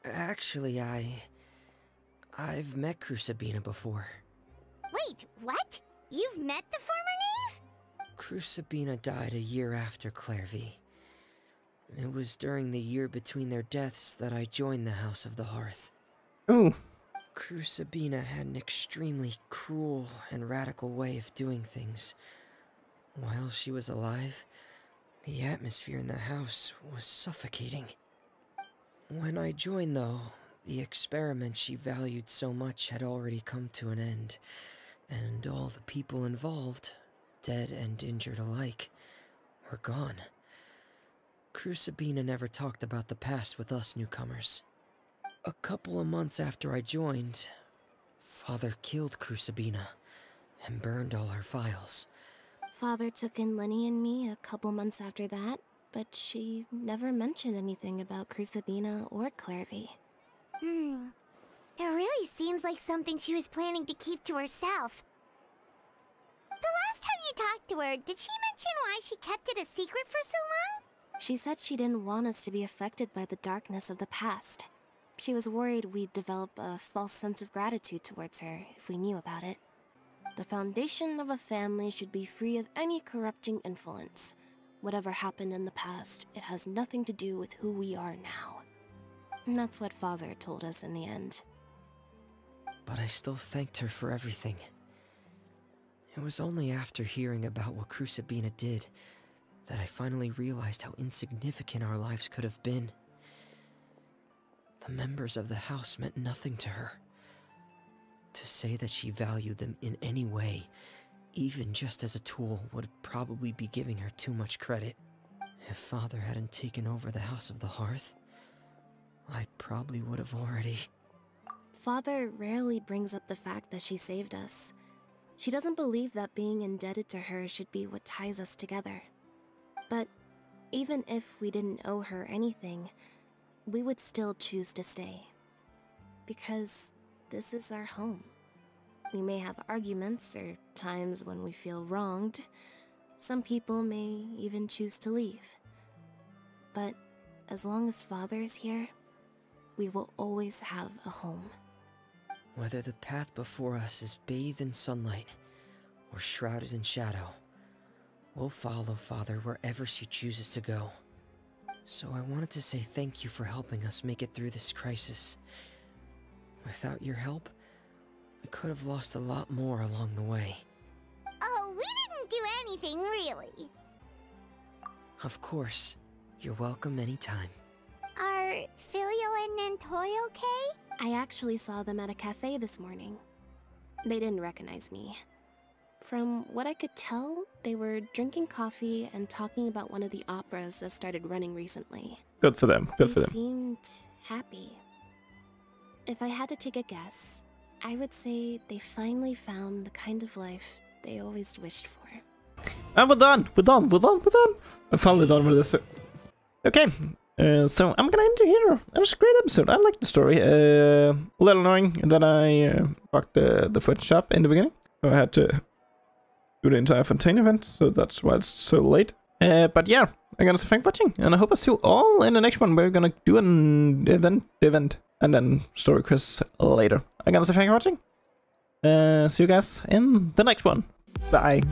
Actually, I've met Crucibina before. Wait, what? You've met the former knave? Crucibina died a year after Clairvy. It was during the year between their deaths that I joined the House of the Hearth. Ooh. Crucibina had an extremely cruel and radical way of doing things. While she was alive, the atmosphere in the house was suffocating. When I joined, though, the experiment she valued so much had already come to an end, and all the people involved, dead and injured alike, were gone. Crucibina never talked about the past with us newcomers. A couple of months after I joined, Father killed Crucibina and burned all her files. Father took in Lenny and me a couple months after that, but she never mentioned anything about Crucibina or Clairvy. It really seems like something she was planning to keep to herself. The last time you talked to her, did she mention why she kept it a secret for so long? She said she didn't want us to be affected by the darkness of the past. She was worried we'd develop a false sense of gratitude towards her if we knew about it. The foundation of a family should be free of any corrupting influence. whatever happened in the past, it has nothing to do with who we are now. And that's what Father told us in the end. But I still thanked her for everything. It was only after hearing about what Crucibina did that I finally realized how insignificant our lives could have been. The members of the house meant nothing to her. To say that she valued them in any way, even just as a tool, would probably be giving her too much credit. If Father hadn't taken over the House of the Hearth, I probably would have already... Father rarely brings up the fact that she saved us. She doesn't believe that being indebted to her should be what ties us together. But even if we didn't owe her anything, we would still choose to stay. Because this is our home. We may have arguments or times when we feel wronged. Some people may even choose to leave. But as long as Father is here, we will always have a home. Whether the path before us is bathed in sunlight or shrouded in shadow, we'll follow Father wherever she chooses to go. So I wanted to say thank you for helping us make it through this crisis. Without your help, we could have lost a lot more along the way. Oh, we didn't do anything, really. Of course. You're welcome anytime. Are Filial and Nantoy okay? I actually saw them at a cafe this morning. They didn't recognize me. From what I could tell, they were drinking coffee and talking about one of the operas that started running recently. Good for them. Good for them. They seemed happy. If I had to take a guess, I would say they finally found the kind of life they always wished for. And we're done. We're done. I'm finally done with this. Okay. So I'm gonna end it here. That was a great episode. I liked the story. A little annoying that I fucked the foot shop in the beginning. So I had to do the entire Fontaine event, so that's why it's so late. But yeah, I'm gonna say thanks for watching, and I hope I see you all in the next one. We're gonna do an event, and then story quiz later. I'm gonna say thanks for watching. See you guys in the next one. Bye.